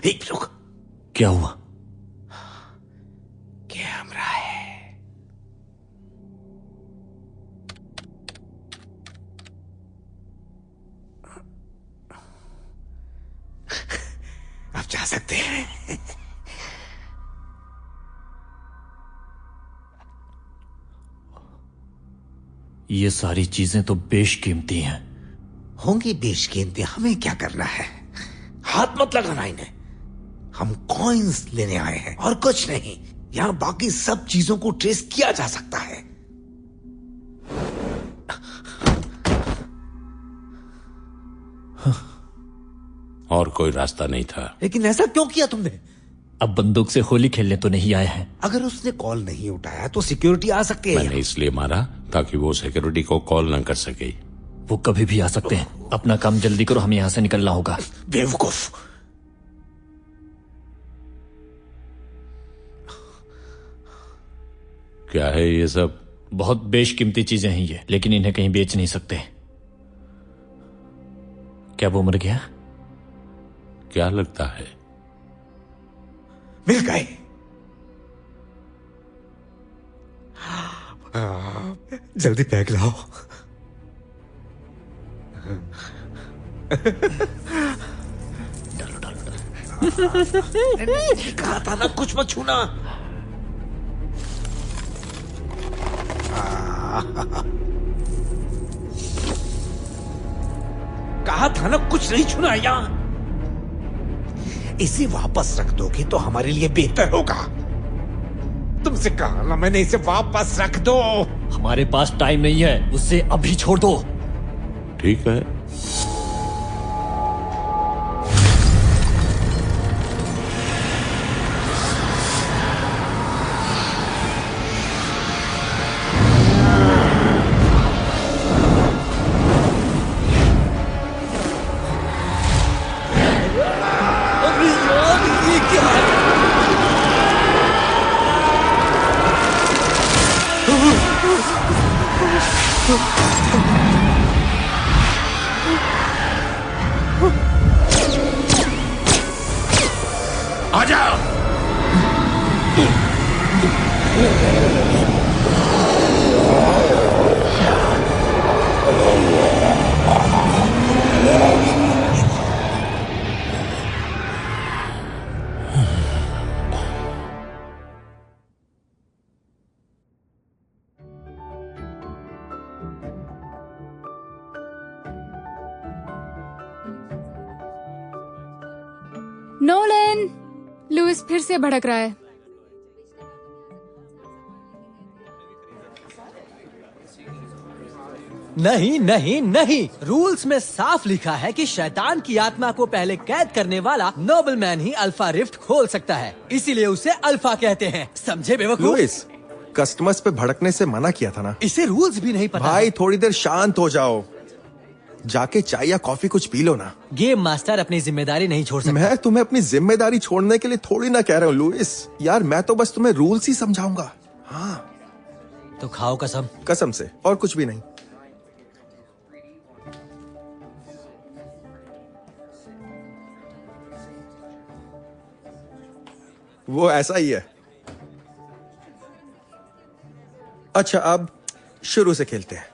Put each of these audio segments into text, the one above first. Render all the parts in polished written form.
एक लोग, क्या हुआ? कैमरा है। आप जा सकते हैं। ये सारी चीजें तो बेशकीमती हैं। होंगी बेशकीमती, हमें क्या करना है? हाथ मत लगाना इन्हें। हम कॉइन्स लेने आए हैं और कुछ नहीं। यहां बाकी सब चीजों को ट्रेस किया जा सकता है। और कोई रास्ता नहीं था। लेकिन ऐसा क्यों किया तुमने? अब बंदूक से होली खेलने तो नहीं आए हैं। अगर उसने कॉल नहीं उठाया तो सिक्योरिटी आ सकती है। मैंने इसलिए मारा ताकि वो सिक्योरिटी को कॉल न कर सके। वो कभी भी आ सकते हैं। अपना काम जल्दी करो, हमें यहां से निकलना होगा। बेवकूफ। क्या है ये सब? बहुत बेशकीमती चीजें हैं ये, लेकिन इन्हें कहीं बेच नहीं सकते। क्या वो मर गया? क्या लगता है? मिल गए। जल्दी पैक लाओ। डालो डालो डालो। कहा था ना कुछ मत छूना। कहा था ना कुछ नहीं छूना। यहां इसे वापस रख दोगे तो हमारे लिए बेहतर होगा। तुमसे कहा ना मैंने, इसे वापस रख दो। हमारे पास टाइम नहीं है, उसे अभी छोड़ दो। ठीक है। नोलन, लुइस फिर से भड़क रहा है। नहीं नहीं नहीं, रूल्स में साफ लिखा है कि शैतान की आत्मा को पहले कैद करने वाला नोबलमैन ही अल्फा रिफ्ट खोल सकता है, इसीलिए उसे अल्फा कहते हैं। समझे बेवकूफ? लुइस, कस्टमर्स पे भड़कने से मना किया था ना। इसे रूल्स भी नहीं पता भाई है। थोड़ी देर शांत हो जाओ, जाके चाय या कॉफी कुछ पी लो ना। गेम मास्टर अपनी जिम्मेदारी नहीं छोड़ सकता। मैं तुम्हें अपनी जिम्मेदारी छोड़ने के लिए थोड़ी ना कह रहा हूँ लुइस। यार मैं तो बस तुम्हें रूल्स ही समझाऊंगा। हाँ तो खाओ कसम। कसम से, और कुछ भी नहीं। वो ऐसा ही है। अच्छा अब शुरू से खेलते हैं।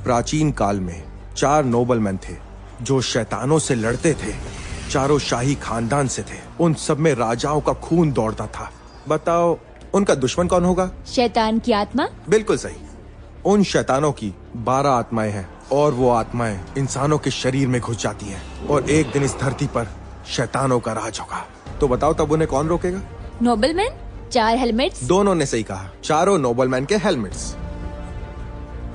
प्राचीन काल में 4 नोबलमैन थे जो शैतानों से लड़ते थे। चारों शाही खानदान से थे। उन सब में राजाओं का खून दौड़ता था। बताओ उनका दुश्मन कौन होगा? शैतान की आत्मा। बिल्कुल सही। उन शैतानों की 12 आत्माएं हैं और वो आत्माएं इंसानों के शरीर में घुस जाती हैं और एक दिन इस धरती पर शैतानों का राज होगा। तो बताओ तब उन्हें कौन रोकेगा? Nobleman, 4 helmets. दोनों ने सही कहा, चारों नोबलमैन के हेलमेट्स।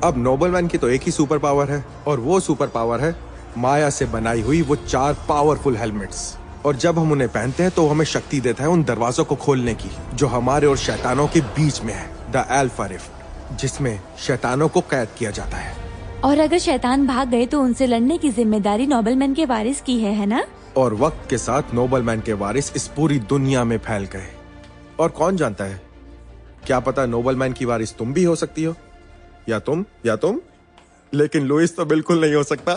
अब नोबलमैन की तो एक ही सुपर पावर है और वो सुपर पावर है माया से बनाई हुई वो 4 पावरफुल हेलमेट्स। और जब हम उन्हें पहनते हैं तो हमें शक्ति देता है उन दरवाजों को खोलने की जो हमारे और शैतानों के बीच में है, द अल्फा रिफ्ट, जिसमें शैतानों को कैद किया जाता है। और अगर शैतान भाग गए तो उनसे लड़ने की जिम्मेदारी नोबलमैन के वारिस की है ना? और वक्त के साथ नोबलमैन के वारिस इस पूरी दुनिया में फैल गए। और कौन जानता है, क्या पता नोबलमैन की वारिस तुम भी हो सकती हो, या तुम। लेकिन लुइस तो बिल्कुल नहीं हो सकता।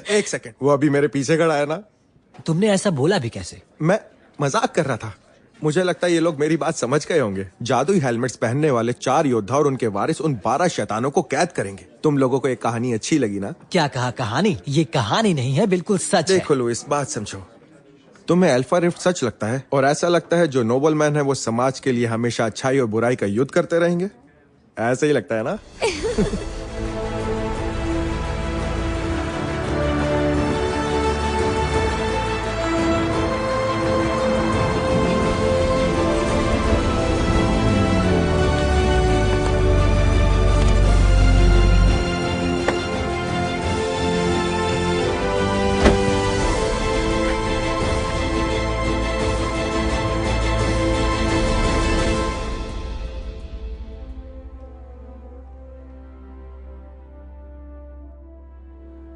एक सेकंड, वो अभी मेरे पीछे खड़ा है ना। तुमने ऐसा बोला भी कैसे? मैं मजाक कर रहा था। मुझे लगता है ये लोग मेरी बात समझ गए होंगे। जादुई हेलमेट्स पहनने वाले 4 योद्धा और उनके वारिस उन 12 शैतानों को कैद करेंगे। तुम लोगों को ये कहानी अच्छी लगी ना? क्या कहा? कहानी? ये कहानी नहीं है, बिल्कुल सच है। देखो लुइस, बात समझो। तुम्हें अल्फा रिफ्ट सच लगता है और ऐसा लगता है जो नोबलमैन है वो समाज के लिए हमेशा अच्छाई और बुराई का युद्ध करते रहेंगे? ऐसे ही लगता है ना?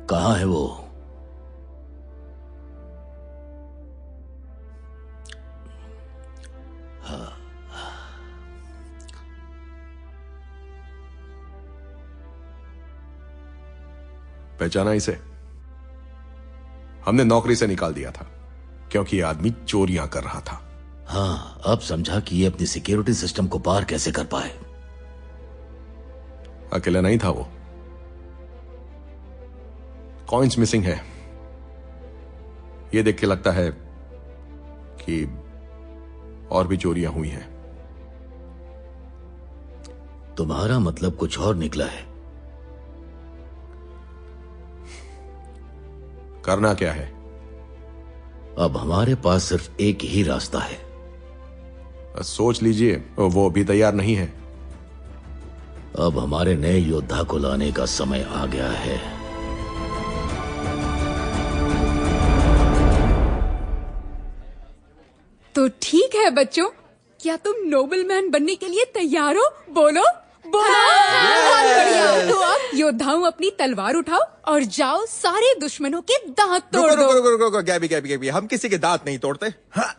कहाँ है वो? पहचाना इसे? हमने नौकरी से निकाल दिया था क्योंकि ये आदमी चोरियां कर रहा था। हाँ, अब समझा कि ये अपनी सिक्योरिटी सिस्टम को पार कैसे कर पाए। अकेला नहीं था वो। कॉइन्स मिसिंग है। ये देख के लगता है कि और भी चोरियां हुई हैं। तुम्हारा मतलब कुछ और निकला है। करना क्या है? अब हमारे पास सिर्फ एक ही रास्ता है। सोच लीजिए, वो भी तैयार नहीं है। अब हमारे नए योद्धा को लाने का समय आ गया है। तो ठीक है बच्चों, क्या तुम नोबलमैन बनने के लिए तैयार हो? बोलो बोलो। बहुत बढ़िया। तो अब योद्धाओं अपनी तलवार उठाओ और जाओ सारे दुश्मनों के दांत तोड़ दो। रुको, गैबी, हम किसी के दांत नहीं तोड़ते। हाँ,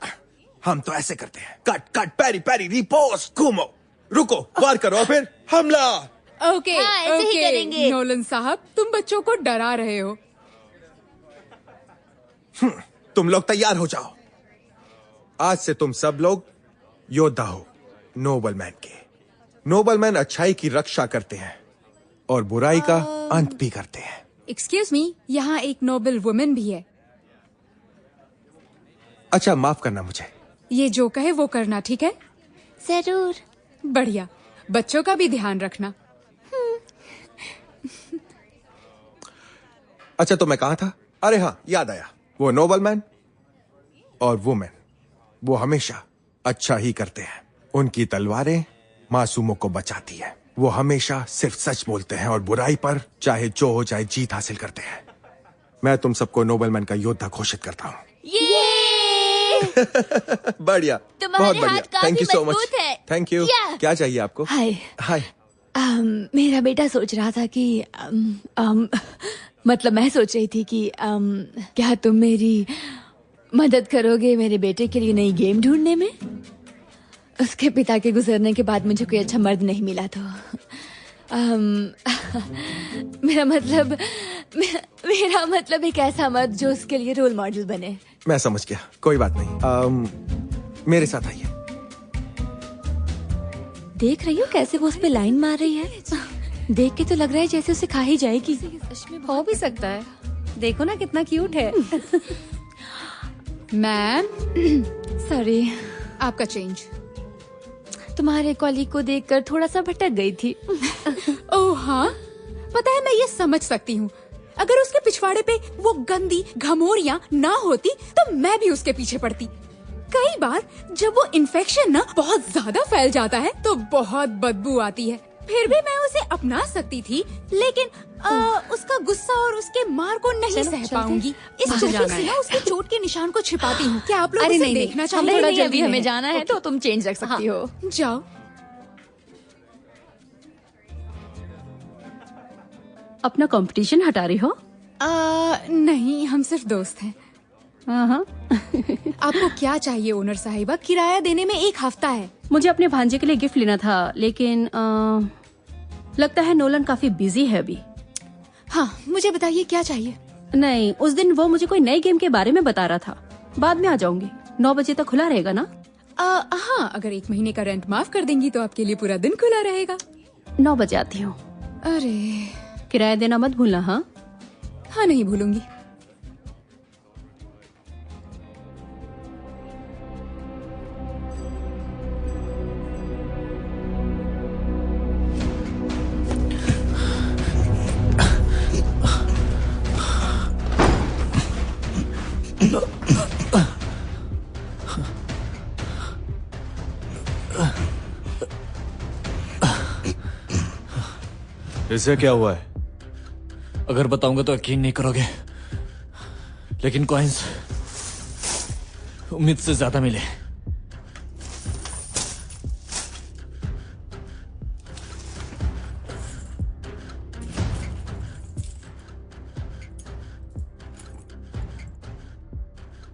हम तो ऐसे करते हैं, कट, पैरी, रिपोज, घूमो, रुको, वार करो, फिर हमला। ओके, हाँ, ऐसे ही करेंगे। नोलन साहब, तुम बच्चों को डरा रहे हो। तुम लोग तैयार हो जाओ। आज से तुम सब लोग योद्धा हो नोबलमैन के। नोबलमैन अच्छाई की रक्षा करते हैं और बुराई का अंत भी करते हैं। एक्सक्यूज मी, यहाँ एक नोबल वुमेन भी है। अच्छा, माफ करना मुझे। ये जो कहे वो करना, ठीक है? जरूर। बढ़िया। बच्चों का भी ध्यान रखना। अच्छा, तो मैं कहा था? अरे हाँ, याद आया। वो नोबल मैन और वुमेन, वो हमेशा अच्छा ही करते हैं। उनकी तलवारें मासूमों को बचाती है। वो हमेशा सिर्फ सच बोलते हैं और बुराई पर चाहे जो हो जाए जीत हासिल करते हैं। मैं तुम सबको नोबल मैन का योद्धा घोषित करता हूँ। बढ़िया, बहुत बढ़िया। Thank you so much. Thank you. क्या चाहिए आपको? हाय। हाय। मेरा बेटा सोच रहा था कि मतलब मैं सोच रही थी कि क्या तुम मेरी मदद करोगे मेरे बेटे के लिए नई गेम ढूंढने में? उसके पिता के गुजरने के बाद मुझे कोई अच्छा मर्द नहीं मिला तो मेरा मतलब एक ऐसा मर्द जो उसके लिए रोल मॉडल बने। मैं समझ गया, कोई बात नहीं। मेरे साथ आइए। देख रही हो कैसे वो उस पे लाइन मार रही है? देख के तो लग रहा है जैसे उसे खा ही जाएगी। हो भी सकता है, देखो ना कितना क्यूट है। मैम सॉरी, आपका चेंज। तुम्हारे कॉलीग को देखकर थोड़ा सा भटक गई थी। ओह हाँ, पता है मैं ये समझ सकती हूँ। अगर उसके पिछवाड़े पे वो गंदी घमोरियाँ ना होती तो मैं भी उसके पीछे पड़ती। कई बार जब वो इन्फेक्शन ना बहुत ज्यादा फैल जाता है तो बहुत बदबू आती है। फिर भी मैं उसे अपना सकती थी, लेकिन उसका गुस्सा और उसके मार को नहीं सह पाऊंगी। इस वजह से ना उसकी चोट के निशान को छिपाती हूँ। क्या आप लोग उसे देखना चाहेंगे? थोड़ा जल्दी हमें जाना है तो तुम चेंज रख सकती हो। जाओ। अपना कंपटीशन हटा रही हो? नहीं, हम सिर्फ दोस्त हैं। आपको क्या चाहिए ओनर साहिबा? किराया देने में 1 हफ्ता है। मुझे अपने भांजे के लिए गिफ्ट लेना था, लेकिन लगता है नोलन काफी बिजी है अभी। हाँ, मुझे बताइए क्या चाहिए? नहीं, उस दिन वो मुझे कोई नई गेम के बारे में बता रहा था। बाद में आ जाऊंगी। 9 बजे तक खुला रहेगा ना? हाँ, अगर 1 महीने का रेंट माफ कर देंगी तो आपके लिए पूरा दिन खुला रहेगा। 9 बजे आती हूँ। अरे, किराया देना मत भूलना। हाँ हाँ, नहीं भूलूंगी। इसे क्या हुआ है? अगर बताऊंगा तो यकीन नहीं करोगे, लेकिन कॉइंस उम्मीद से ज्यादा मिले।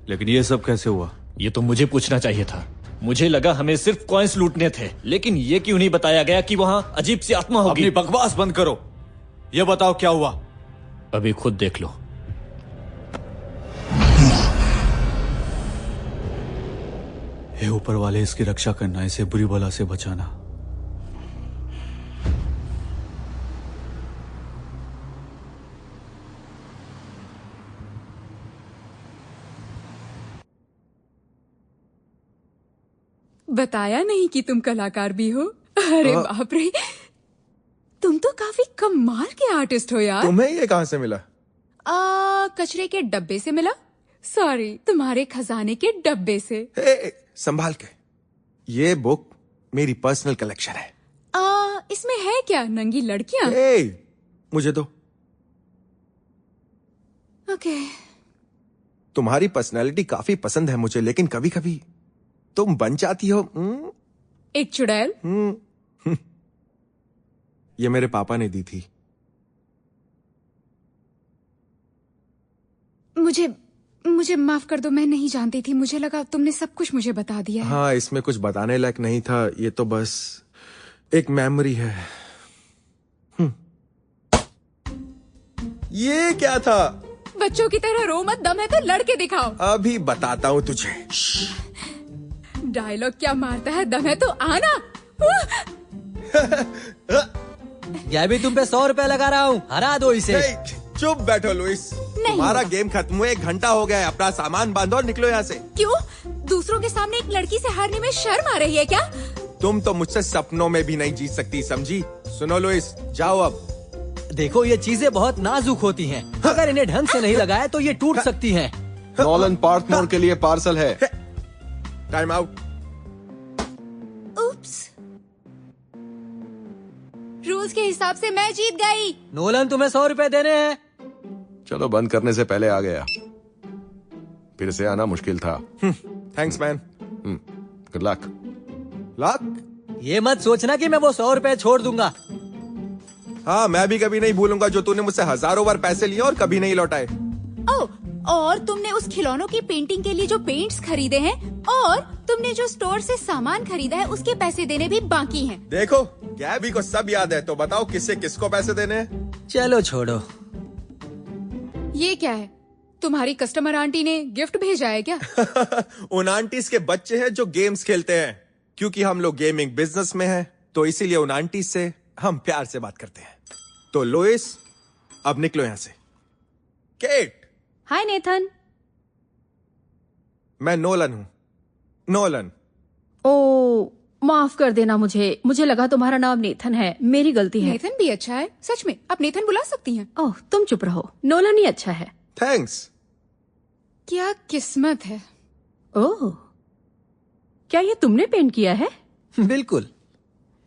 लेकिन ये सब कैसे हुआ? ये तो मुझे पूछना चाहिए था। मुझे लगा हमें सिर्फ कॉइंस लूटने थे, लेकिन ये क्यों नहीं बताया गया कि वहां अजीब सी आत्मा होगी? अपनी बकवास बंद करो। ये बताओ क्या हुआ? अभी खुद देख लो। हे ऊपर वाले, इसकी रक्षा करना, इसे बुरी बला से बचाना। बताया नहीं कि तुम कलाकार भी हो? अरे बाप रे, तुम तो काफी कमाल के आर्टिस्ट हो यार। तुम्हें ये कहाँ से मिला? कचरे के डब्बे से मिला। सॉरी, तुम्हारे खजाने के डब्बे से। संभाल के। ये बुक मेरी पर्सनल कलेक्शन है। इसमें है क्या? नंगी लड़कियां? मुझे दो। ओके। तुम्हारी पर्सनैलिटी काफी पसंद है मुझे, लेकिन कभी कभी तुम बन जाती हो एक चुड़ैल। ये मेरे पापा ने दी थी। मुझे माफ कर दो, मैं नहीं जानती थी। मुझे लगा तुमने सब कुछ मुझे बता दिया है। हाँ, इसमें कुछ बताने लायक नहीं था। ये तो बस एक मेमोरी है। ये क्या था? बच्चों की तरह रो मत, दम है तो लड़के दिखाओ। अभी बताता हूँ तुझे। डायलॉग क्या मारता है? दम है तो आना। ये भी तुम पे 100 रुपए लगा रहा हूँ, हरा दो इसे। चुप बैठो लुइस, तुम्हारा गेम खत्म हुए 1 घंटा हो गया है। अपना सामान बांधो और निकलो यहाँ से। क्यों? दूसरों के सामने एक लड़की से हारने में शर्म आ रही है क्या? तुम तो मुझसे सपनों में भी नहीं जीत सकती, समझी? सुनो लुइस, जाओ अब। देखो ये चीजें बहुत नाजुक होती हैं। अगर इन्हें ढंग से नहीं लगाया तो ये टूट सकती हैं। नॉलन पार्थमोर के लिए पार्सल है। Time out. उप्स। रूल्स के हिसाब से मैं जीत गई। नोलन तुम्हें 100 रुपए देने हैं। चलो बंद करने से पहले आ गया। फिर से आना मुश्किल था। Thanks man. Good luck. Luck? ये मत सोचना कि मैं वो 100 रुपए छोड़ दूंगा। हाँ, मैं भी कभी नहीं भूलूंगा जो तूने मुझसे हजारों बार पैसे लिए और कभी नहीं लौटाए। ओह, और तुमने उस खिलौनों की पेंटिंग के लिए जो पेंट्स खरीदे हैं और तुमने जो स्टोर से सामान खरीदा है उसके पैसे देने भी बाकी हैं। देखो, गैबी को सब याद है, तो बताओ किससे किसको पैसे देने हैं? चलो छोड़ो। ये क्या है? तुम्हारी कस्टमर आंटी ने गिफ्ट भेजा है क्या? उन आंटीज के बच्चे हैं जो गेम्स खेलते हैं। क्योंकि हम लोग गेमिंग बिजनेस में हैं, तो इसीलिए उन आंटीज से हम प्यार से बात करते हैं। तो लुइस, अब निकलो यहां से। केट। हाय नेथन। मैं नोलन हूं। नोलन। ओ, माफ कर देना मुझे लगा तुम्हारा नाम नेथन है। मेरी गलती है। नेथन भी अच्छा है, सच में। आप नेथन बुला सकती हैं। ओह, तुम चुप रहो। नोलन ही अच्छा है। थैंक्स। क्या किस्मत है। ओह, क्या ये तुमने पेंट किया है? बिल्कुल।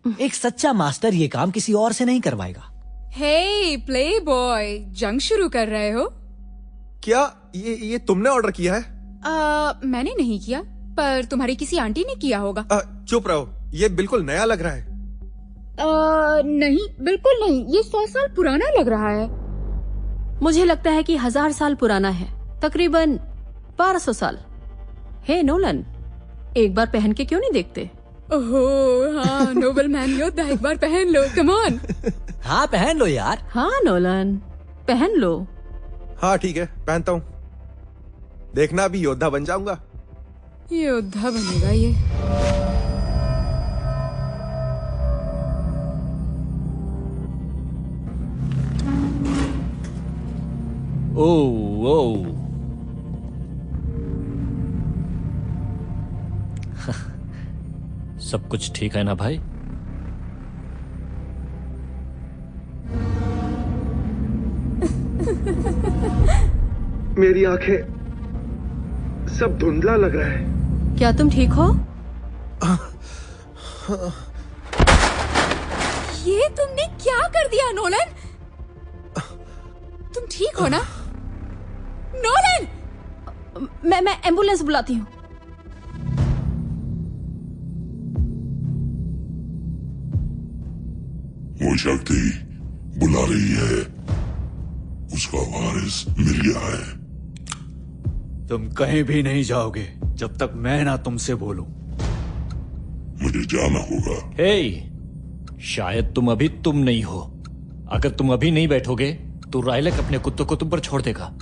एक सच्चा मास्टर ये काम किसी और से नहीं करवाएगा। हे प्ले बॉय, जंग शुरू कर रहे हो? क्या ये तुमने ऑर्डर किया है? मैंने नहीं किया, पर तुम्हारी किसी आंटी ने किया होगा। चुप रहो, ये बिल्कुल नया लग रहा है। नहीं, बिल्कुल नहीं। ये 100 साल पुराना लग रहा है। मुझे लगता है कि 1000 साल पुराना है, तकरीबन 1200 साल। हे नोलन, एक बार पहन के क्यों नहीं देखते? ओहो हाँ, नोबल मैन योद्धा, एक बार पहन लो। Come on. हाँ पहन लो यार। हाँ नोलन, पहन लो। हाँ ठीक है, पहनता हूँ। देखना, अभी योद्धा बन जाऊंगा। योद्धा बनेगा ये। ओह सब कुछ ठीक है ना भाई? मेरी आंखें, सब धुंधला लग रहा है। क्या तुम ठीक हो? ये तुमने क्या कर दिया नोलन? तुम ठीक हो ना? नोलन! मैं एम्बुलेंस बुलाती हूँ। वो शक्ति बुला रही है। उसका वारिस मिल गया है। तुम कहीं भी नहीं जाओगे जब तक मैं ना तुमसे बोलूं। मुझे जाना होगा। हे, शायद तुम नहीं हो। अगर तुम अभी नहीं बैठोगे तो राइलक अपने कुत्तों को तुम पर छोड़ देगा।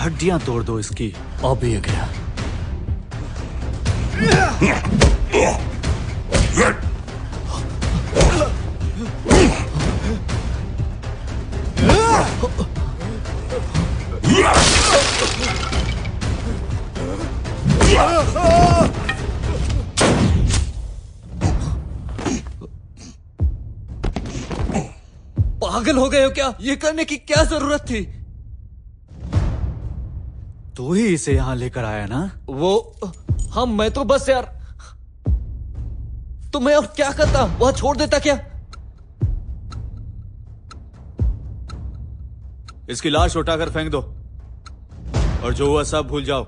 हड्डियां तोड़ दो इसकी। अब ये गया। पागल हो गए हो क्या? ये करने की क्या जरूरत थी? तू ही इसे यहां लेकर आया ना? हाँ, मैं तो बस यार, तो मैं और क्या करता? वहां छोड़ देता क्या? इसकी लाश उठाकर फेंक दो और जो हुआ सब भूल जाओ।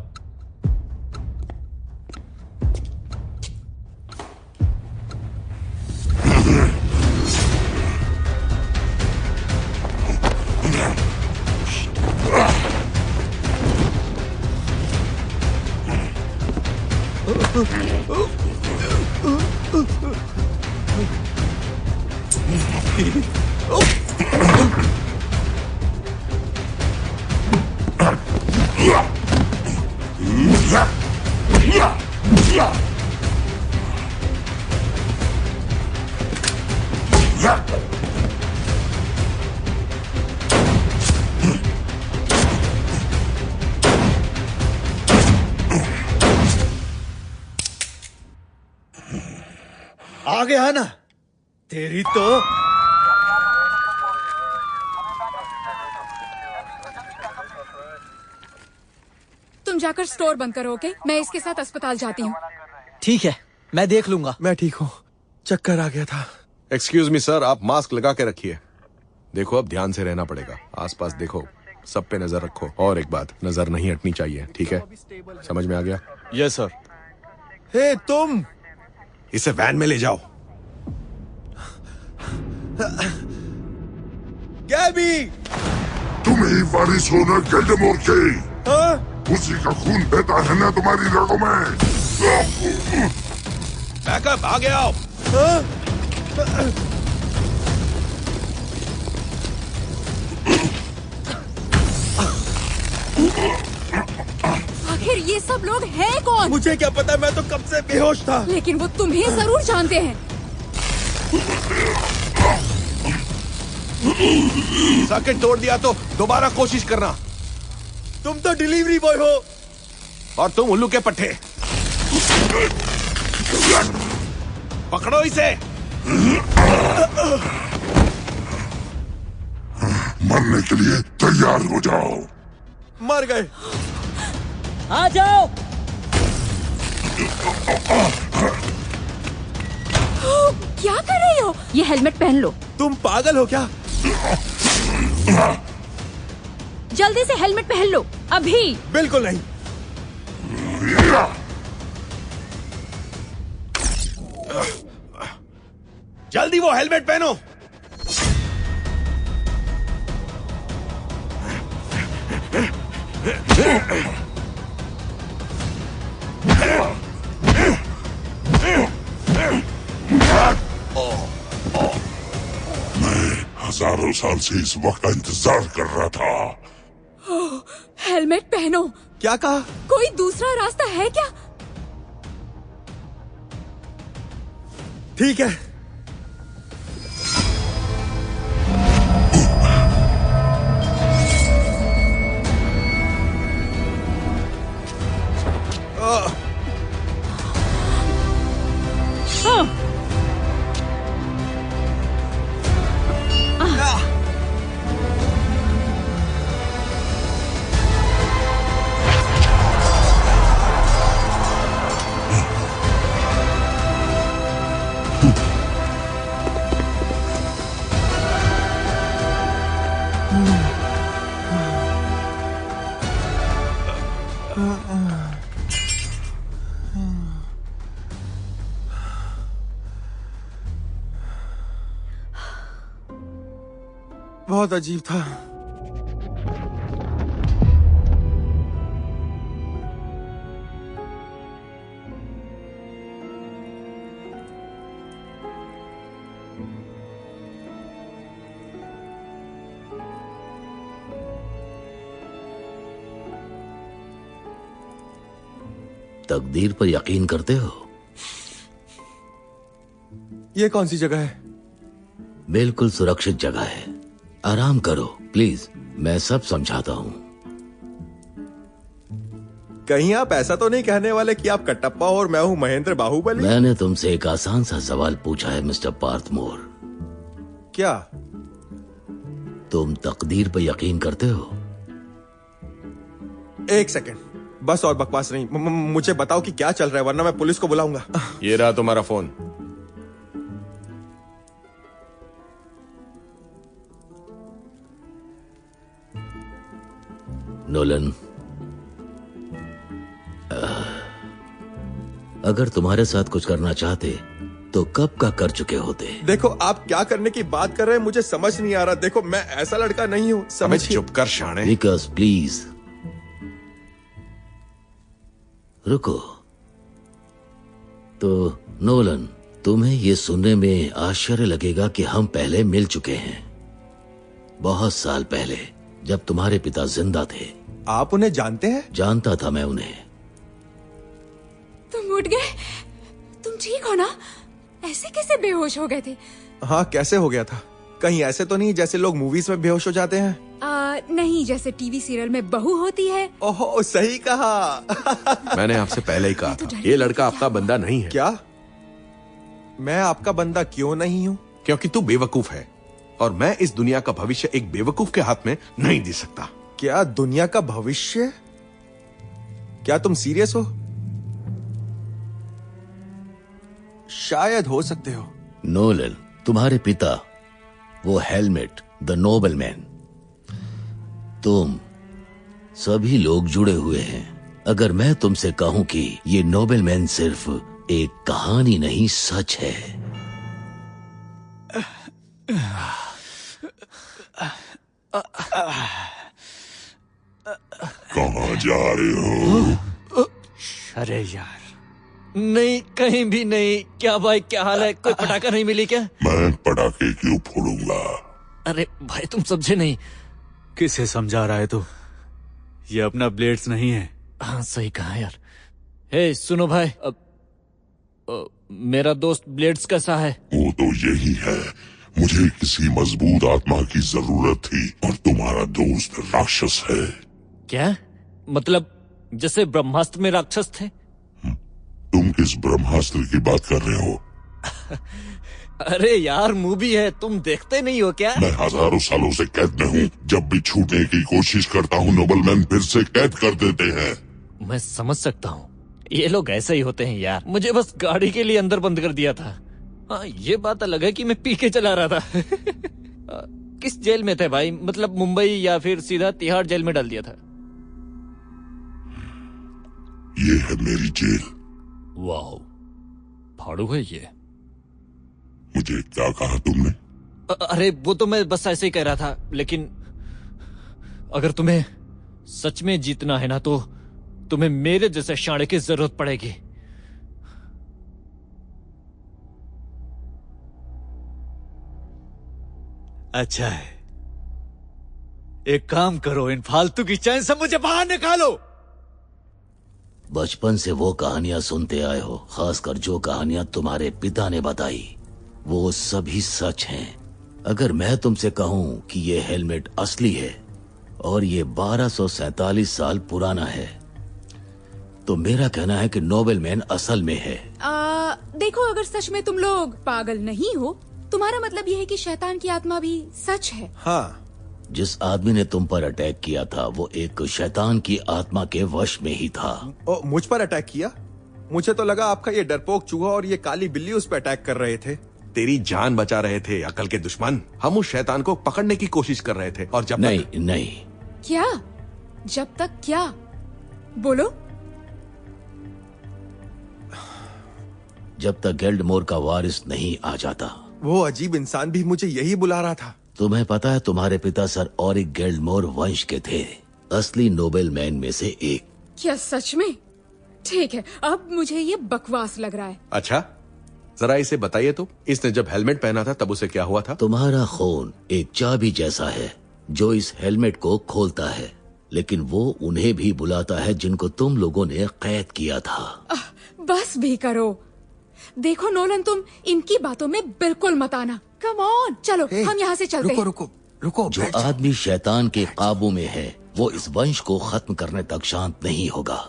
आ गया ना तेरी तो। तुम जाकर स्टोर बंद करो, ओके? मैं इसके साथ अस्पताल जाती हूँ। ठीक है, मैं देख लूंगा। मैं ठीक हूँ, चक्कर आ गया था। एक्सक्यूज मी सर, आप मास्क लगा के रखिए। देखो अब ध्यान से रहना पड़ेगा, आसपास देखो, सब पे नजर रखो। और एक बात, नजर नहीं हटनी चाहिए, ठीक है? समझ में आ गया? Yes sir. हे तुम, इसे वैन में ले जाओ। गैबी, तुम्हें वारिस होना गेल्डेमोर के। उसी का खून बहता है ना तुम्हारी रगों में। बैकअप, आगे आओ। आखिर ये सब लोग हैं कौन? मुझे क्या पता, मैं तो कब से बेहोश था। लेकिन वो तुम्हें जरूर जानते हैं। सर्किट तोड़ दिया तो दोबारा कोशिश करना। तुम तो डिलीवरी बॉय हो और तुम उल्लू के पट्टे। पकड़ो इसे। मरने के लिए तैयार हो जाओ। मर गए। आ जाओ। क्या कर रही हो? ये हेलमेट पहन लो। तुम पागल हो क्या? जल्दी से हेलमेट पहन लो, अभी। बिल्कुल नहीं। जल्दी वो हेलमेट पहनो। हजारों साल से इस वक्त का इंतजार कर रहा था। हेलमेट पहनो। क्या कहा? कोई दूसरा रास्ता है क्या? ठीक है। बहुत अजीब था। तकदीर पर यकीन करते हो? ये कौन सी जगह है? बिल्कुल सुरक्षित जगह है। आराम करो प्लीज, मैं सब समझाता हूँ। कहीं आप ऐसा तो नहीं कहने वाले कि आप कटप्पा और मैं हूँ महेंद्र बाहुबली? मैंने तुमसे एक आसान सा सवाल पूछा है मिस्टर पार्थमोर। क्या? तुम तकदीर पर यकीन करते हो? एक सेकंड, बस और बकवास नहीं, मुझे बताओ कि क्या चल रहा है, वरना मैं पुलिस को बुलाऊंगा। ये रहा तुम्हारा फोन। नोलन, अगर तुम्हारे साथ कुछ करना चाहते तो कब का कर चुके होते। देखो आप क्या करने की बात कर रहे हैं, मुझे समझ नहीं आ रहा। देखो मैं ऐसा लड़का नहीं हूँ, समझ। चुप कर शाणे। विकास प्लीज रुको। तो नोलन, तुम्हें ये सुनने में आश्चर्य लगेगा कि हम पहले मिल चुके हैं, बहुत साल पहले, जब तुम्हारे पिता जिंदा थे। आप उन्हें जानते हैं? जानता था मैं उन्हें। तुम उठ गए? तुम ठीक हो ना? ऐसे कैसे बेहोश हो गए थे? हाँ, कैसे हो गया था? कहीं ऐसे तो नहीं जैसे लोग मूवीज में बेहोश हो जाते हैं? नहीं, जैसे टीवी सीरियल में बहू होती है। ओहो, सही कहा। मैंने आपसे पहले ही कहा था, ये लड़का आपका बंदा नहीं है। क्या? मैं आपका बंदा क्यों नहीं हूं? क्योंकि तू बेवकूफ है और मैं इस दुनिया का भविष्य एक बेवकूफ के हाथ में नहीं दे सकता। क्या दुनिया का भविष्य? क्या तुम सीरियस हो? शायद हो सकते हो। नोलन, तुम्हारे पिता, वो हेलमेट, द नोबल मैन, तुम सभी लोग जुड़े हुए हैं। अगर मैं तुमसे कहूं कि ये नोबल मैन सिर्फ एक कहानी नहीं, सच है। कहाँ जा रहे हो? अरे यार, नहीं, कहीं भी नहीं। क्या भाई, क्या हाल है? कोई पटाखा नहीं मिली क्या? मैं पटाखे क्यों फोड़ूंगा? अरे भाई, तुम समझे नहीं। किसे समझा रहा है तू? ये अपना ब्लेड्स नहीं है। हाँ, सही कहा यार। हे सुनो भाई, मेरा दोस्त ब्लेड्स कैसा है? वो तो यही है। मुझे किसी मजबूत आत्मा की जरूरत थी और तुम्हारा दोस्त राक्षस है। क्या मतलब? जैसे ब्रह्मास्त्र में राक्षस थे? तुम किस ब्रह्मास्त्र की बात कर रहे हो? अरे यार, मूवी है, तुम देखते नहीं हो क्या? मैं हजारों सालों से कैद में हूँ। जब भी छूटने की कोशिश करता हूँ, नोबलमैन फिर से कैद कर देते हैं। मैं समझ सकता हूँ, ये लोग ऐसे ही होते हैं यार। मुझे बस गाड़ी के लिए अंदर बंद कर दिया था। हाँ, ये बात अलग है कि मैं पी के चला रहा था। किस जेल में थे भाई? मतलब मुंबई या फिर सीधा तिहाड़ जेल में डाल दिया था? ये है मेरी जेल। वाह, फाड़ू है ये। मुझे क्या कहा तुमने? अरे वो तो मैं बस ऐसे ही कह रहा था, लेकिन अगर तुम्हें सच में जीतना है ना, तो तुम्हें मेरे जैसे शाणे की जरूरत पड़ेगी। अच्छा है, एक काम करो, इन फालतू की चैन से मुझे बाहर निकालो। बचपन से वो कहानियां सुनते आए हो, खासकर जो कहानियां तुम्हारे पिता ने बताई, वो सभी सच हैं। अगर मैं तुमसे कहूं कि ये हेलमेट असली है और ये 1247 साल पुराना है, तो मेरा कहना है कि नोबल मैन असल में है। देखो, अगर सच में तुम लोग पागल नहीं हो, तुम्हारा मतलब ये है कि शैतान की आत्मा भी सच है। हाँ, जिस आदमी ने तुम पर अटैक किया था, वो एक शैतान की आत्मा के वश में ही था। मुझ पर अटैक किया? मुझे तो लगा आपका ये डरपोक चूहा और ये काली बिल्ली उस पर अटैक कर रहे थे। तेरी जान बचा रहे थे अकल के दुश्मन। हम उस शैतान को पकड़ने की कोशिश कर रहे थे और जब नहीं। क्या? जब तक क्या? बोलो। जब तक गिल्डमोर का वारिस नहीं आ जाता। वो अजीब इंसान भी मुझे यही बुला रहा था। तुम्हें पता है, तुम्हारे पिता सर ऑरिक गिल्डमोर वंश के थे, असली नोबेल मैन में से एक। क्या सच में? ठीक है, अब मुझे ये बकवास लग रहा है। अच्छा, जरा इसे बताइए तो, इसने जब हेलमेट पहना था तब उसे क्या हुआ था? तुम्हारा खून एक चाबी जैसा है जो इस हेलमेट को खोलता है, लेकिन वो उन्हें भी बुलाता है जिनको तुम लोगों ने कैद किया था। बस भी करो। देखो नोलन, तुम इनकी बातों में बिल्कुल मत आना। कम ऑन, चलो हम यहाँ से चलते हैं। रुको। जो आदमी शैतान के काबू में है, वो इस वंश को खत्म करने तक शांत नहीं होगा।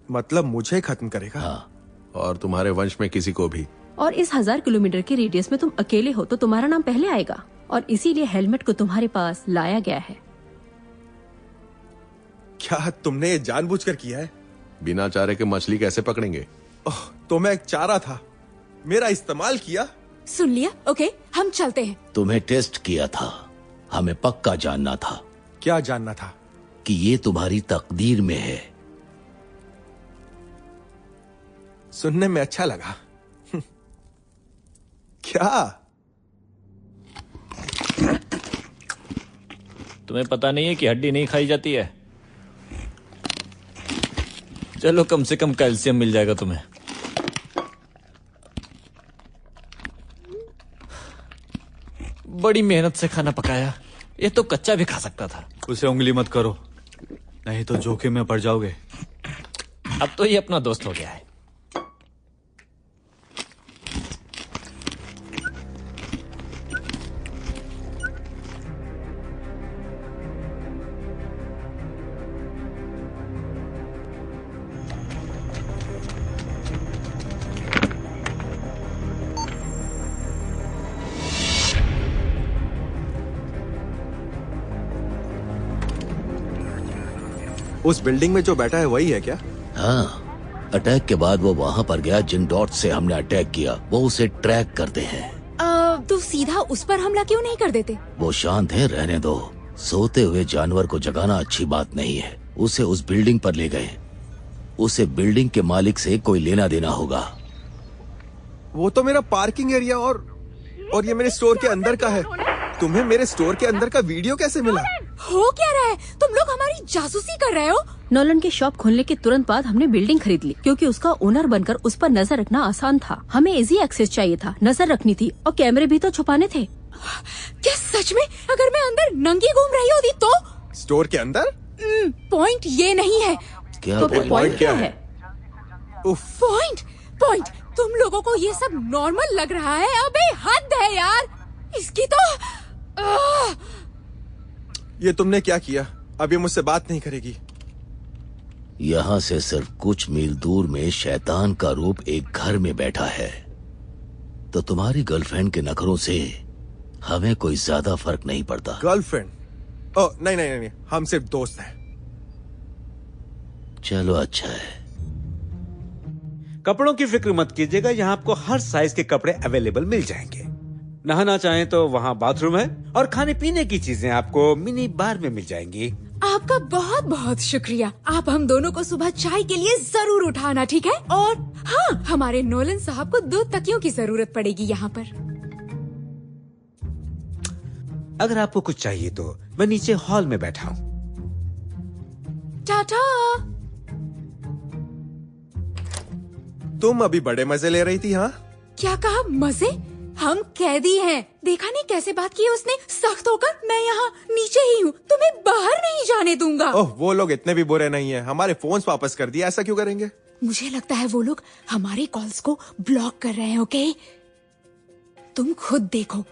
मतलब मुझे खत्म करेगा? हाँ, और तुम्हारे वंश में किसी को भी। और इस 1000 किलोमीटर के रेडियस में तुम अकेले हो तो तुम्हारा नाम पहले आएगा, और इसीलिए हेलमेट को तुम्हारे पास लाया गया है। क्या तुमने ये जानबूझकर किया है? बिना चारे के मछली कैसे पकड़ेंगे? तो मैं एक चारा था, मेरा इस्तेमाल किया। सुन लिया? ओके, हम चलते हैं। तुम्हें टेस्ट किया था, हमें पक्का जानना था। क्या जानना था? कि ये तुम्हारी तकदीर में है। सुनने में अच्छा लगा। क्या? तुम्हें पता नहीं है कि हड्डी नहीं खाई जाती है? चलो, कम से कम कैल्शियम मिल जाएगा तुम्हें। बड़ी मेहनत से खाना पकाया, ये तो कच्चा भी खा सकता था। उसे उंगली मत करो, नहीं तो जोखिम में पड़ जाओगे। अब तो ये अपना दोस्त हो गया है। उस बिल्डिंग में जो बैठा है वही है क्या? हाँ, अटैक के बाद वो वहाँ पर गया जिन डॉट से हमने अटैक किया, वो उसे ट्रैक करते हैं। तो सीधा उस पर हमला क्यों नहीं कर देते? वो शांत है, रहने दो। सोते हुए जानवर को जगाना अच्छी बात नहीं है। उसे उस बिल्डिंग पर ले गए। उसे बिल्डिंग के मालिक से कोई लेना देना होगा। वो तो मेरा पार्किंग एरिया और ये मेरे स्टोर के अंदर का है। तुम्हें मेरे स्टोर के अंदर का वीडियो कैसे मिला? हो क्या रहा है? तुम लोग हमारी जासूसी कर रहे हो? नोलन के शॉप खोलने के तुरंत बाद हमने बिल्डिंग खरीद ली क्योंकि उसका ओनर बनकर उस पर नजर रखना आसान था। हमें इजी एक्सेस चाहिए था, नजर रखनी थी और कैमरे भी तो छुपाने थे। क्या सच में? अगर मैं अंदर नंगी घूम रही होती तो? स्टोर के अंदर? पॉइंट ये नहीं है। क्या तो पॉइंट क्या है? पॉइंट तुम लोगों को ये सब नॉर्मल लग रहा है? अबे हद है यार इसकी तो। ये तुमने क्या किया? अब ये मुझसे बात नहीं करेगी। यहाँ से सिर्फ कुछ मील दूर में शैतान का रूप एक घर में बैठा है। तो तुम्हारी गर्लफ्रेंड के नखरों से हमें कोई ज्यादा फर्क नहीं पड़ता। गर्लफ्रेंड? ओह नहीं, हम सिर्फ दोस्त हैं। चलो अच्छा है। कपड़ों की फिक्र मत कीजिएगा, यहाँ आपको हर साइज के कपड़े अवेलेबल मिल जाएंगे। नहाना चाहें तो वहाँ बाथरूम है और खाने पीने की चीजें आपको मिनी बार में मिल जाएंगी। आपका बहुत बहुत शुक्रिया। आप हम दोनों को सुबह चाय के लिए जरूर उठाना, ठीक है? और हाँ, हमारे नोलन साहब को 2 तकियों की जरूरत पड़ेगी यहाँ पर। अगर आपको कुछ चाहिए तो मैं नीचे हॉल में बैठा हूँ। टाटा। तुम अभी बड़े मजे ले रही थी। हाँ, क्या कहा? मजे? हम कैदी हैं। देखा नहीं कैसे बात की उसने? सख्त होकर। मैं यहाँ नीचे ही हूँ, तुम्हें बाहर नहीं जाने दूंगा। ओह, वो लोग इतने भी बुरे नहीं है। हमारे फोन्स वापस कर दिया। ऐसा क्यों करेंगे? मुझे लगता है वो लोग हमारे कॉल्स को ब्लॉक कर रहे हैं। ओके, तुम खुद देखो।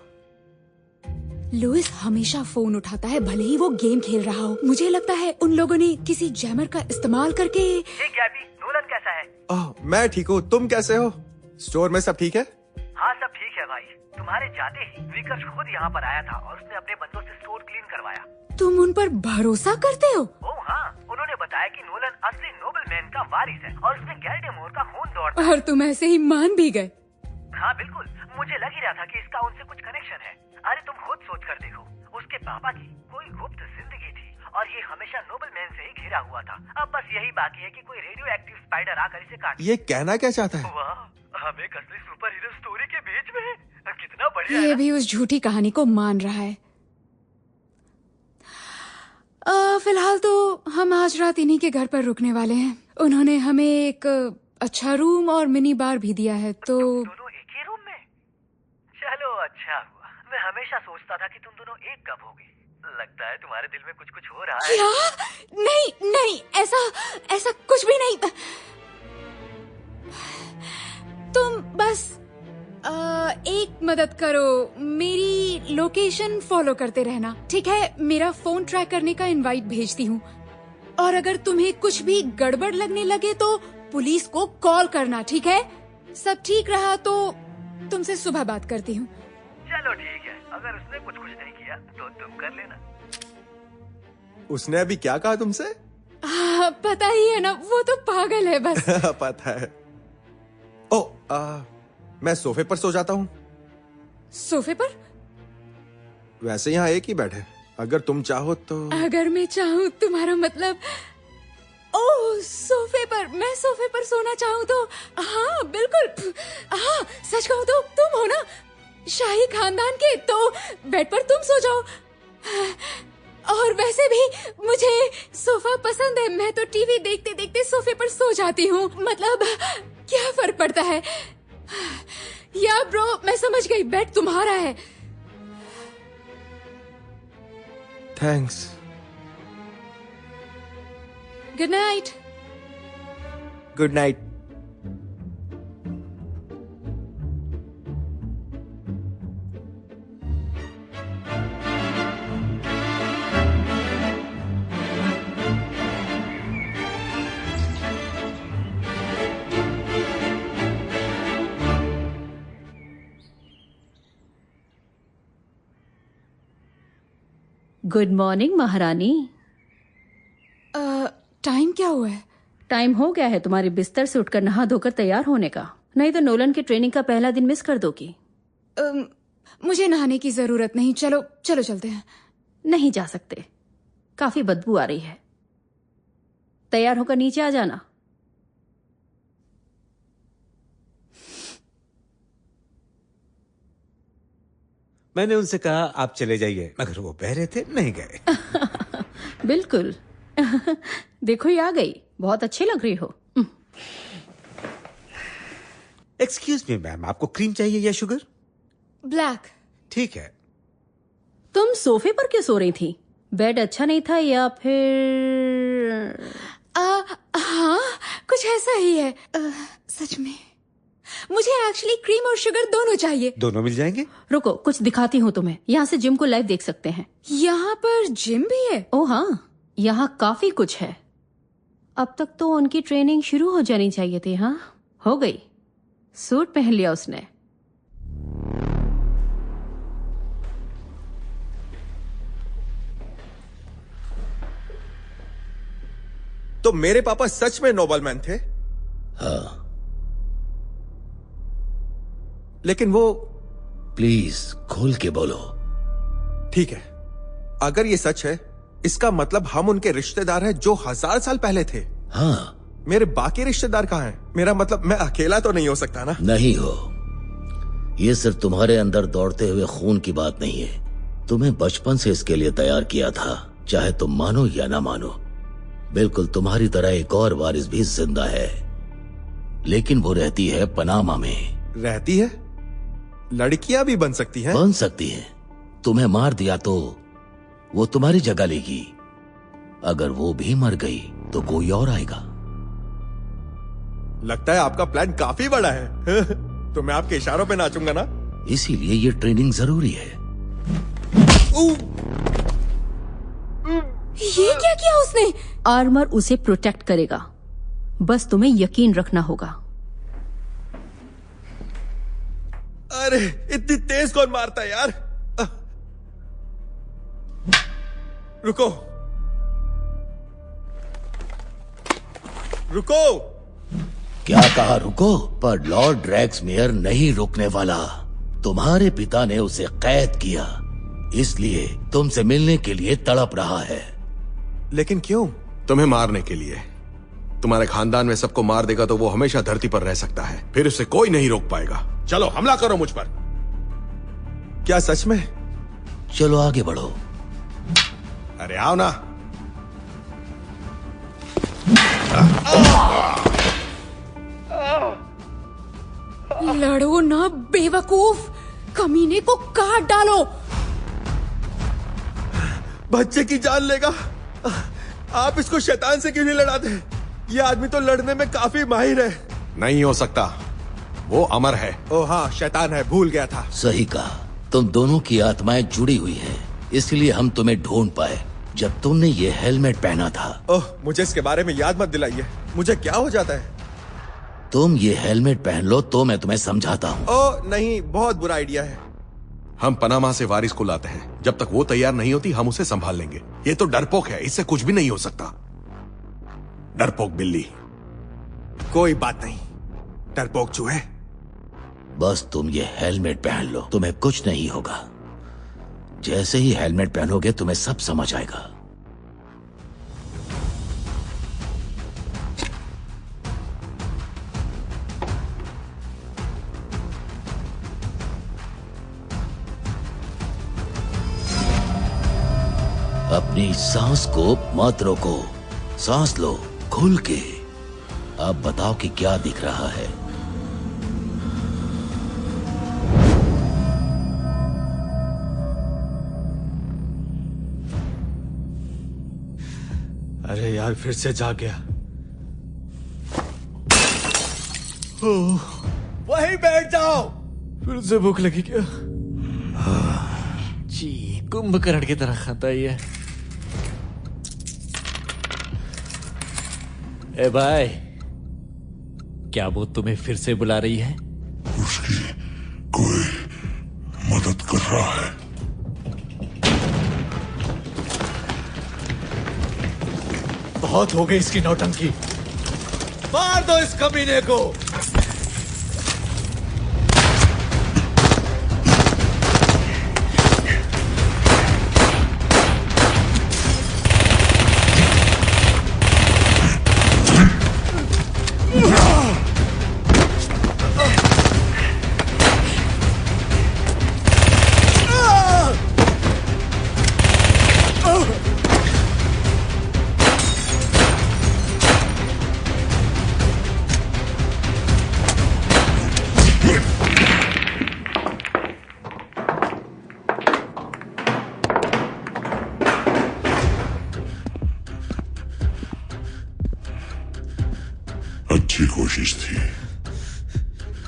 लुइस हमेशा फोन उठाता है भले ही वो गेम खेल रहा हो। मुझे लगता है उन लोगों ने किसी जैमर का इस्तेमाल करके। गैबी, नोलन कैसा है? ओह, मैं ठीक हूँ। तुम कैसे हो? स्टोर में सब ठीक है? हाँ, सब ठीक है भाई। तुम्हारे जाते ही विकर्स खुद यहाँ पर आया था और उसने अपने बंदों से स्टोर क्लीन करवाया। तुम उन पर भरोसा करते हो? ओह हाँ, उन्होंने बताया कि नोलन असली नोबलमैन का वारिस है और उसमें गैल्डेमोर का खून दौड़ता है। और तुम ऐसे ही मान भी गए? हाँ बिल्कुल, मुझे लग ही रहा था कि इसका उनसे कुछ कनेक्शन है। अरे तुम खुद सोच कर देखो, उसके पापा की कोई गुप्त जिंदगी थी और ये हमेशा नोबलमैन से ही घिरा हुआ था। अब बस यही बाकी है कि कोई रेडियो एक्टिव स्पाइडर आकर इसे काट। ये कहना क्या चाहता है? वाह, हम एक असली सुपर हीरो स्टोरी के बीच में हैं। कितना बढ़िया। ये भी उस झूठी कहानी को मान रहा है। फिलहाल तो हम आज रात इन्हीं के घर पर रुकने वाले हैं। उन्होंने हमें एक अच्छा रूम और मिनी बार भी दिया है। तो दोनों एक ही रूम में? चलो अच्छा हुआ। मैं हमेशा सोचता था कि तुम दोनों एक कब होगे। लगता है तुम्हारे दिल में कुछ कुछ हो रहा है। क्या? नहीं, ऐसा कुछ भी नहीं। तुम बस एक मदद करो, मेरी लोकेशन फॉलो करते रहना, ठीक है? मेरा फोन ट्रैक करने का इनवाइट भेजती हूँ और अगर तुम्हें कुछ भी गड़बड़ लगने लगे तो पुलिस को कॉल करना, ठीक है? सब ठीक रहा तो तुमसे सुबह बात करती हूँ। चलो ठीक है, अगर उसने कुछ नहीं किया तो तुम कर लेना। उसने अभी क्या कहा तुमसे? पता ही है ना, वो तो पागल है बस। पता है। ओह, मैं सोफे पर सो जाता हूँ। सोफे पर? वैसे यहाँ एक ही बेड है, अगर तुम चाहो तो। अगर मैं चाहूँ? तुम्हारा मतलब? ओह, सोफे पर। मैं सोफे पर सोना चाहूँ तो हाँ बिल्कुल। हाँ, सच कहूँ तो तुम हो ना शाही खानदान के, तो बेड पर तुम सो जाओ। और वैसे भी मुझे सोफा पसंद है। मैं तो टीवी देखते देखते सोफे पर सो जाती हूँ। मतलब क्या फर्क पड़ता है? या ब्रो, मैं समझ गई, बेड तुम्हारा है। Thanks. Good night. Good night. Good morning महारानी। टाइम क्या हुआ है? टाइम हो गया है तुम्हारे बिस्तर से उठकर नहा धोकर तैयार होने का, नहीं तो नोलन की ट्रेनिंग का पहला दिन मिस कर दोगी। मुझे नहाने की जरूरत नहीं, चलो चलो चलते हैं। नहीं जा सकते, काफी बदबू आ रही है। तैयार होकर नीचे आ जाना। मैंने उनसे कहा आप चले जाइए, मगर वो बहरे थे, नहीं गए। बिल्कुल। देखो ये आ गई, बहुत अच्छी लग रही हो। एक्सक्यूज मी मैम, आपको क्रीम चाहिए या शुगर? ब्लैक। ठीक है। तुम सोफे पर क्यों सो रही थी? बेड अच्छा नहीं था या फिर? हाँ, कुछ ऐसा ही है। सच में मुझे एक्चुअली क्रीम और शुगर दोनों चाहिए। दोनों मिल जाएंगे। रुको, कुछ दिखाती हूँ तुम्हें। यहाँ से जिम को लाइव देख सकते हैं। यहाँ पर जिम भी है? ओ हाँ, यहाँ काफी कुछ है। अब तक तो उनकी ट्रेनिंग शुरू हो जानी चाहिए थी। हाँ, हो गई। सूट पहन लिया उसने। तो मेरे पापा सच में नोबलमैन थे? हाँ। लेकिन वो... प्लीज खोल के बोलो। ठीक है, अगर ये सच है, इसका मतलब हम उनके रिश्तेदार हैं जो 1000 साल पहले थे। हाँ। मेरे बाकी रिश्तेदार कहाँ हैं? मेरा मतलब मैं अकेला तो नहीं हो सकता ना? नहीं हो। ये सिर्फ तुम्हारे अंदर दौड़ते हुए खून की बात नहीं है। तुम्हें बचपन से इसके लिए तैयार किया था, चाहे तुम मानो या ना मानो। बिल्कुल तुम्हारी तरह एक और वारिस भी जिंदा है, लेकिन वो रहती है पनामा में। रहती है? लड़कियां भी बन सकती हैं? बन सकती हैं। तुम्हें मार दिया तो वो तुम्हारी जगह लेगी। अगर वो भी मर गई तो कोई और आएगा। लगता है आपका प्लान काफी बड़ा है। तो मैं आपके इशारों पे नाचूंगा ना? इसीलिए ये ट्रेनिंग जरूरी है। ये क्या किया उसने? आर्मर उसे प्रोटेक्ट करेगा, बस तुम्हें यकीन रखना होगा। अरे इतनी तेज कौन मारता है यार? रुको रुको। क्या कहा रुको? पर लॉर्ड ड्रैक्समेयर नहीं रुकने वाला। तुम्हारे पिता ने उसे कैद किया, इसलिए तुमसे मिलने के लिए तड़प रहा है। लेकिन क्यों? तुम्हें मारने के लिए। तुम्हारे खानदान में सबको मार देगा तो वो हमेशा धरती पर रह सकता है, फिर उसे कोई नहीं रोक पाएगा। चलो हमला करो मुझ पर। क्या सच में? चलो आगे बढ़ो। अरे आओ ना। लड़ो ना बेवकूफ, कमीने को काट डालो। बच्चे की जान लेगा। आप इसको शैतान से क्यों नहीं लड़ाते? ये आदमी तो लड़ने में काफी माहिर है। नहीं हो सकता, वो अमर है। ओ हाँ, शैतान है, भूल गया था। सही कहा। तुम दोनों की आत्माएं जुड़ी हुई हैं, इसलिए हम तुम्हें ढूंढ पाए जब तुमने ये हेलमेट पहना था। ओह, मुझे इसके बारे में याद मत दिलाइए। मुझे क्या हो जाता है? तुम ये हेलमेट पहन लो तो मैं तुम्हें समझाता हूँ। ओह नहीं, बहुत बुरा आइडिया है। हम पनामा से वारिस को लाते हैं। जब तक वो तैयार नहीं होती हम उसे संभाल लेंगे। ये तो डरपोक है, इससे कुछ भी नहीं हो सकता। डरपोक बिल्ली। कोई बात नहीं, डरपोक चूहे। बस तुम ये हेलमेट पहन लो, तुम्हें कुछ नहीं होगा। जैसे ही हेलमेट पहनोगे तुम्हें सब समझ आएगा। अपनी सांस को मत रोको, सांस लो खुल के। अब बताओ कि क्या दिख रहा है? अरे यार, फिर से जाग गया। वहीं बैठ जाओ। फिर से भूख लगी क्या? जी, कुंभकर्ण की तरह खाता ही है। ए भाई, क्या वो तुम्हें फिर से बुला रही है? उसकी कोई मदद कर रहा है। बहुत हो गई इसकी नौटंकी। मार दो इस कमीने को। अच्छी कोशिश थी।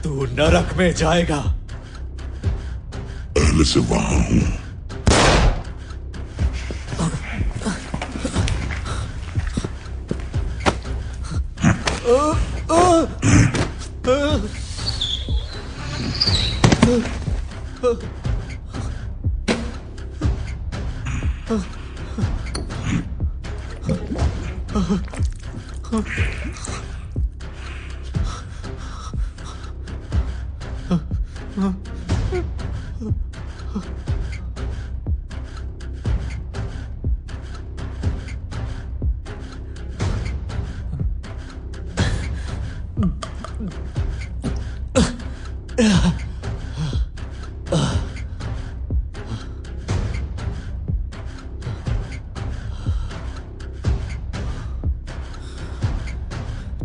तू नरक में जाएगा। पहले से वहां हूं।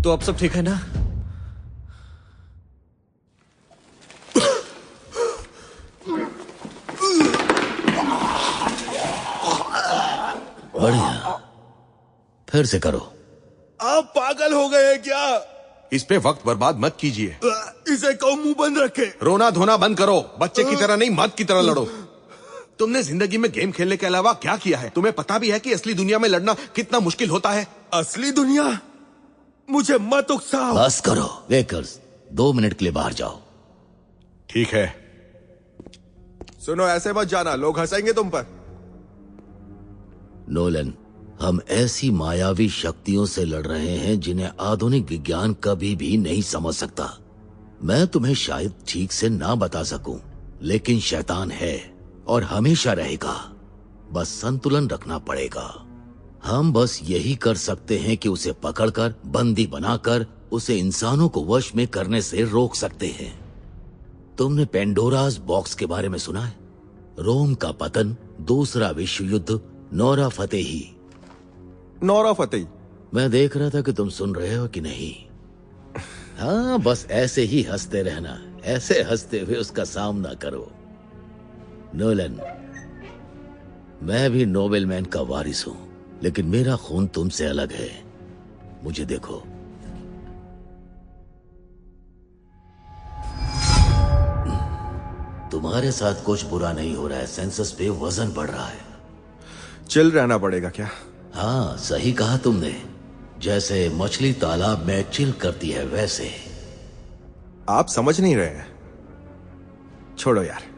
तो अब सब ठीक है ना? बढ़िया, फिर से करो। आप पागल हो गए हैं क्या? इस पे वक्त बर्बाद मत कीजिए। इसे कहो मुंह बंद रखे। रोना धोना बंद करो। बच्चे की तरह नहीं, मर्द की तरह लड़ो। तुमने जिंदगी में गेम खेलने के अलावा क्या किया है? तुम्हें पता भी है कि असली दुनिया में लड़ना कितना मुश्किल होता है? असली दुनिया? मुझे मत उकसाओ। बस करो। वेकर्स, 2 मिनट के लिए बाहर जाओ। ठीक है। सुनो, ऐसे मत जाना, लोग हंसेंगे तुम पर। नोलन, हम ऐसी मायावी शक्तियों से लड़ रहे हैं जिन्हें आधुनिक विज्ञान कभी भी नहीं समझ सकता। मैं तुम्हें शायद ठीक से ना बता सकूं, लेकिन शैतान है और हमेशा रहेगा। बस संतुलन रखना पड़ेगा। हम बस यही कर सकते हैं कि उसे पकड़कर, बंदी बनाकर, उसे इंसानों को वश में करने से रोक सकते हैं। तुमने पेंडोरास बॉक्स के बारे में सुना है? रोम का पतन, दूसरा विश्व युद्ध, नोरा फतेही। Nora Fatehi? मैं देख रहा था कि तुम सुन रहे हो कि नहीं। हाँ, बस ऐसे ही हंसते रहना। ऐसे हंसते हुए उसका सामना करो। नोलन, मैं भी नोबेलमैन का वारिस हूं, लेकिन मेरा खून तुमसे अलग है। मुझे देखो। तुम्हारे साथ कुछ बुरा नहीं हो रहा है। सेंसस पे वजन बढ़ रहा है। चिल रहना पड़ेगा क्या? हाँ, सही कहा तुमने। जैसे मछली तालाब में चिल करती है वैसे। आप समझ नहीं रहे हैं। छोड़ो यार।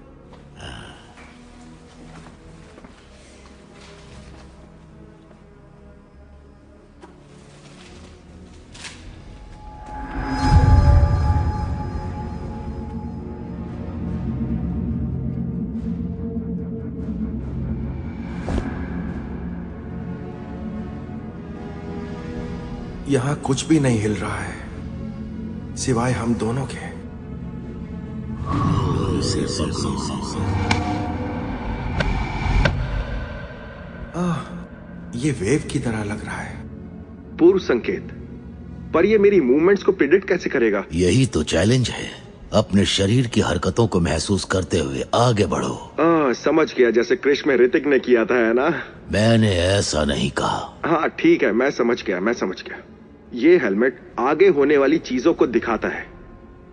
यहां कुछ भी नहीं हिल रहा है सिवाय हम दोनों के। ये वेव की तरह लग रहा है। पूर्व संकेत। पर ये मेरी मूवमेंट्स को प्रिडिक्ट कैसे करेगा? यही तो चैलेंज है। अपने शरीर की हरकतों को महसूस करते हुए आगे बढ़ो। समझ गया, जैसे क्रिश में ऋतिक ने किया था, है ना? मैंने ऐसा नहीं कहा। हाँ ठीक है, मैं समझ गया। ये हेलमेट आगे होने वाली चीजों को दिखाता है,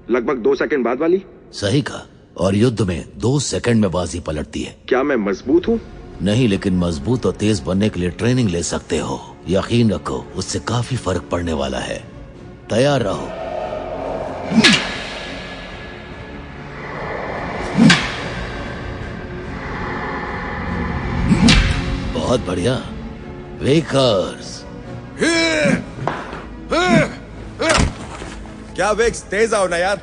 लगभग 2 सेकंड बाद वाली। सही कहा। और युद्ध में 2 सेकंड में बाजी पलटती है। क्या मैं मजबूत हूँ? नहीं, लेकिन मजबूत और तेज बनने के लिए ट्रेनिंग ले सकते हो। यकीन रखो, उससे काफी फर्क पड़ने वाला है। तैयार रहो। बहुत बढ़िया। वेकर्स, हे क्या विक्स, तेज आओ ना यार।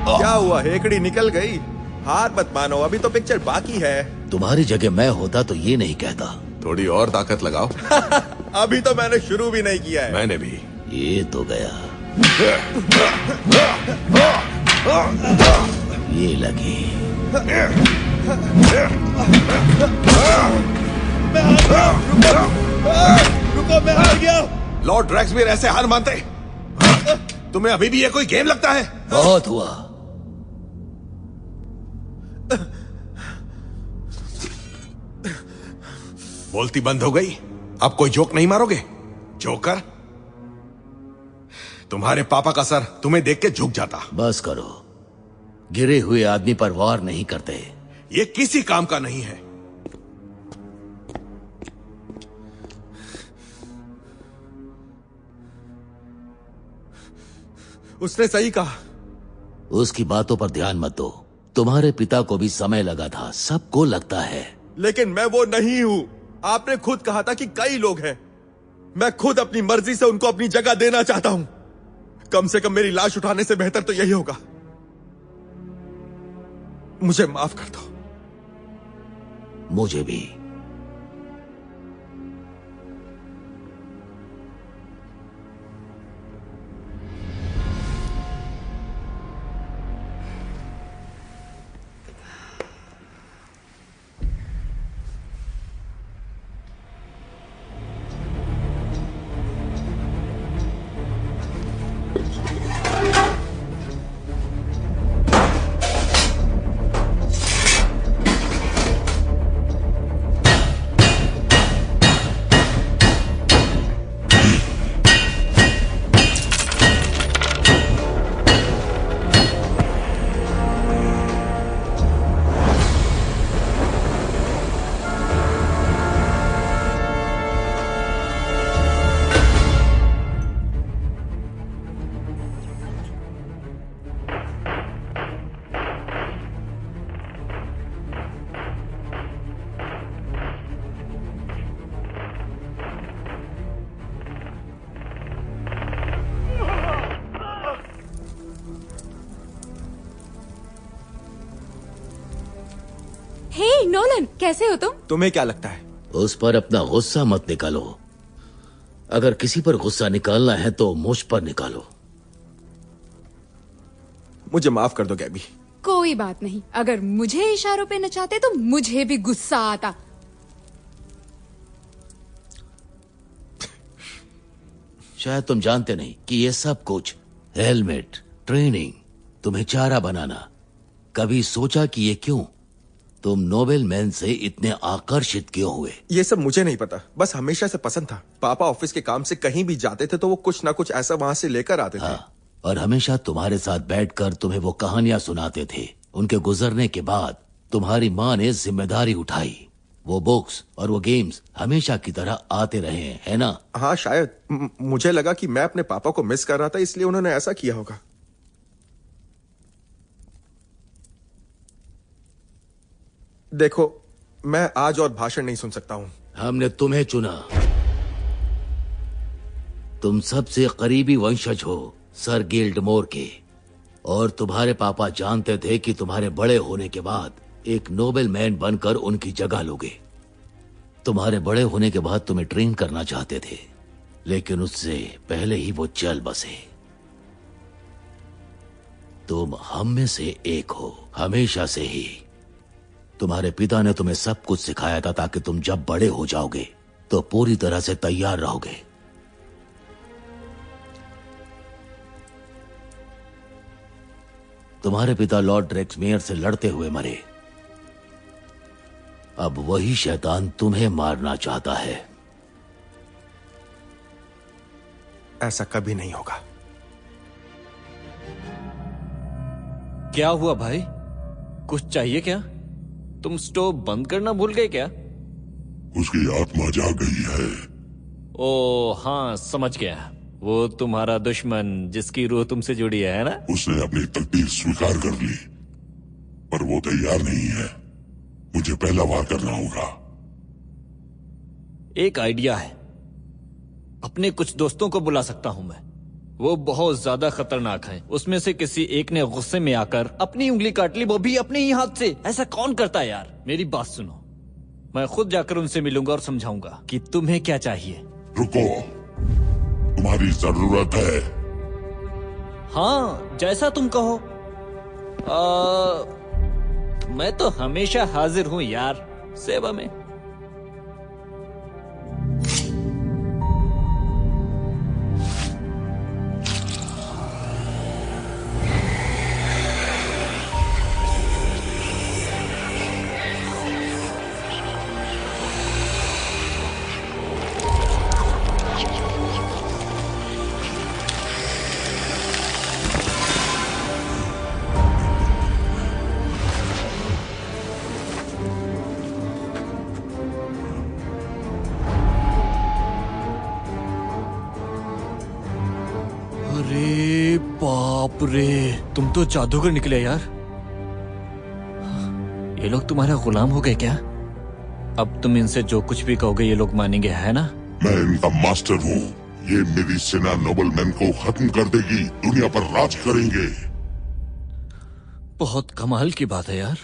क्या हुआ, हेकड़ी निकल गई? हार मत मानो, अभी तो पिक्चर बाकी है। तुम्हारी जगह मैं होता तो ये नहीं कहता। थोड़ी और ताकत लगाओ। अभी तो मैंने शुरू भी नहीं किया है। मैंने भी। ये तो गया। ये लगी। रुको, मैं हार गया। लॉर्ड ड्रैक्समियर ऐसे हार मानते? तुम्हें अभी भी ये कोई गेम लगता है? बहुत हुआ। बोलती बंद हो गई? अब कोई जोक नहीं मारोगे? जोकर, तुम्हारे पापा का सर तुम्हें देख के झुक जाता। बस करो, गिरे हुए आदमी पर वार नहीं करते। ये किसी काम का नहीं है। उसने सही कहा। उसकी बातों पर ध्यान मत दो। तुम्हारे पिता को भी समय लगा था, सबको लगता है। लेकिन मैं वो नहीं हूं। आपने खुद कहा था कि कई लोग हैं। मैं खुद अपनी मर्जी से उनको अपनी जगह देना चाहता हूं। कम से कम मेरी लाश उठाने से बेहतर तो यही होगा। मुझे माफ कर दो। मुझे भी। हे नोलन, कैसे हो तुम? तुम्हें क्या लगता है? उस पर अपना गुस्सा मत निकालो। अगर किसी पर गुस्सा निकालना है तो मुझ पर निकालो। मुझे माफ कर दो गैबी। कोई बात नहीं, अगर मुझे इशारों पे नचाते तो मुझे भी गुस्सा आता। शायद तुम जानते नहीं कि ये सब कुछ हेलमेट, ट्रेनिंग, तुम्हें चारा बनाना। कभी सोचा कि ये क्यों? तुम नोबेल मैन से इतने आकर्षित क्यों हुए? ये सब मुझे नहीं पता, बस हमेशा से पसंद था। पापा ऑफिस के काम से कहीं भी जाते थे तो वो कुछ ना कुछ ऐसा वहां से लेकर आते थे। और हमेशा तुम्हारे साथ बैठकर तुम्हें वो कहानियां सुनाते थे। उनके गुजरने के बाद तुम्हारी माँ ने जिम्मेदारी उठाई। वो बुक्स और वो गेम्स हमेशा की तरह आते रहे, है ना? हाँ शायद। मुझे लगा कि मैं अपने पापा को मिस कर रहा था, इसलिए उन्होंने ऐसा किया होगा। देखो, मैं आज और भाषण नहीं सुन सकता हूं। हमने तुम्हें चुना। तुम सबसे करीबी वंशज हो सर गिल्डमोर के, और तुम्हारे पापा जानते थे कि तुम्हारे बड़े होने के बाद एक नोबेल मैन बनकर उनकी जगह लोगे। तुम्हारे बड़े होने के बाद तुम्हें ट्रेन करना चाहते थे, लेकिन उससे पहले ही वो चल बसे। तुम हम में से एक हो, हमेशा से ही। तुम्हारे पिता ने तुम्हें सब कुछ सिखाया था ताकि तुम जब बड़े हो जाओगे तो पूरी तरह से तैयार रहोगे। तुम्हारे पिता लॉर्ड ड्रैक्समेयर से लड़ते हुए मरे। अब वही शैतान तुम्हें मारना चाहता है। ऐसा कभी नहीं होगा। क्या हुआ भाई? कुछ चाहिए क्या? तुम स्टोव बंद करना भूल गए क्या? उसकी आत्मा जाग गई है। ओ हाँ, समझ गया। वो तुम्हारा दुश्मन जिसकी रूह तुमसे जुड़ी है ना? उसने अपनी तकदीर स्वीकार कर ली, पर वो तैयार नहीं है। मुझे पहला वार करना होगा। एक आइडिया है। अपने कुछ दोस्तों को बुला सकता हूं मैं। वो बहुत ज्यादा खतरनाक हैं। उसमें से किसी एक ने गुस्से में आकर अपनी उंगली काट ली, वो भी अपने ही हाथ से। ऐसा कौन करता है यार? मेरी बात सुनो, मैं खुद जाकर उनसे मिलूंगा और समझाऊंगा कि तुम्हें क्या चाहिए। रुको, तुम्हारी जरूरत है? हाँ, जैसा तुम कहो। मैं तो हमेशा हाजिर हूं यार, सेवा में। अरे बाप रे, तुम तो जादूगर निकले यार। ये लोग तुम्हारे गुलाम हो गए क्या? अब तुम इनसे जो कुछ भी कहोगे ये लोग मानेंगे, है ना? मैं इनका मास्टर हूँ। ये मेरी सेना नोबलमैन को खत्म कर देगी, दुनिया पर राज करेंगे। बहुत कमाल की बात है यार।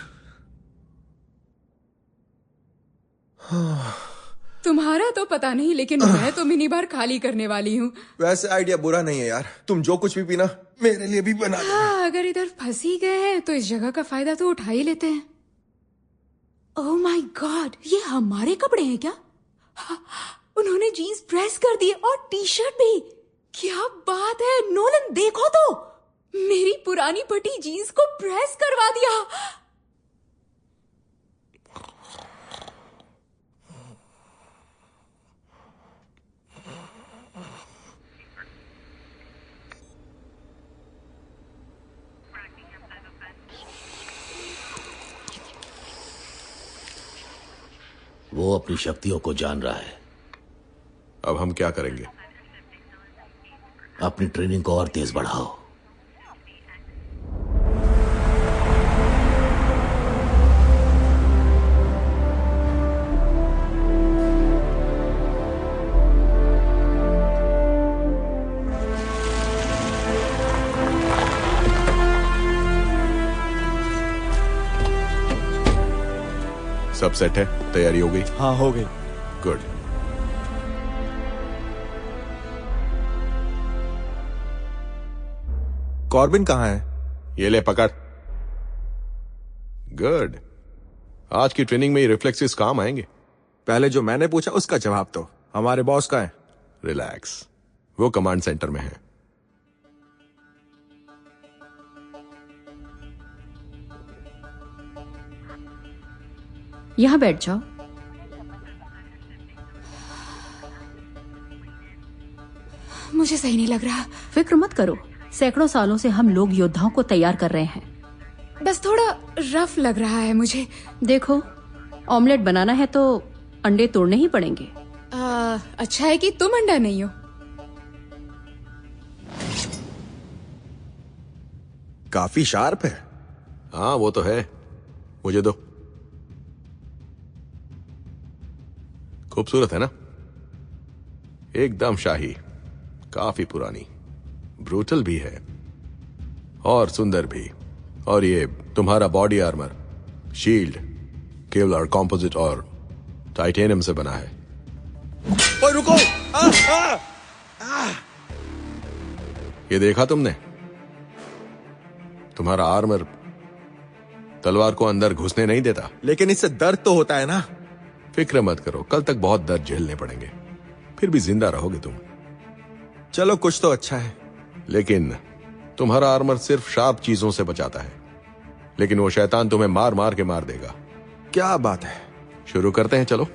तुम्हारा तो पता नहीं, लेकिन मैं तो मिनी बार खाली करने वाली हूँ। वैसे आइडिया बुरा नहीं है यार, तुम जो कुछ भी पीना मेरे लिए भी बना देना। हाँ, अगर इधर फंस ही गए हैं तो इस जगह का फायदा तो उठा ही लेते हैं। ओह माय गॉड, ये हमारे कपड़े हैं क्या? हाँ, उन्होंने जीन्स प्रेस कर दिए और टी शर्ट भी। क्या बात है नोलन, देखो तो, मेरी पुरानी फटी जीन्स को प्रेस करवा दिया। वो अपनी शक्तियों को जान रहा है। अब हम क्या करेंगे? अपनी ट्रेनिंग को और तेज बढ़ाओ। सब सेट है? तैयारी हो गई? हाँ, हो गई। गुड। कॉर्बिन कहाँ है? ये ले पकड़। गुड। आज की ट्रेनिंग में ये रिफ्लेक्सेस काम आएंगे। पहले जो मैंने पूछा उसका जवाब दो। हमारे बॉस का है? रिलैक्स, वो कमांड सेंटर में है। यहाँ बैठ जाओ। मुझे सही नहीं लग रहा। फिक्र मत करो, सैकड़ों सालों से हम लोग योद्धाओं को तैयार कर रहे हैं। बस थोड़ा रफ लग रहा है मुझे। देखो, ऑमलेट बनाना है तो अंडे तोड़ने ही पड़ेंगे। अच्छा है कि तुम अंडा नहीं हो। काफी शार्प है। हाँ, वो तो है। मुझे दो। खूबसूरत है ना? एकदम शाही, काफी पुरानी, ब्रूटल भी है और सुंदर भी। और ये तुम्हारा बॉडी आर्मर, शील्ड केवल कॉम्पोजिट और टाइटेनियम से बना है। ओए रुको! ये देखा तुमने? तुम्हारा आर्मर तलवार को अंदर घुसने नहीं देता। लेकिन इससे दर्द तो होता है ना? फिक्र मत करो, कल तक बहुत दर्द झेलने पड़ेंगे, फिर भी जिंदा रहोगे तुम। चलो, कुछ तो अच्छा है। लेकिन तुम्हारा आर्मर सिर्फ शार्प चीजों से बचाता है, लेकिन वो शैतान तुम्हें मार मार के मार देगा। क्या बात है? शुरू करते हैं, चलो।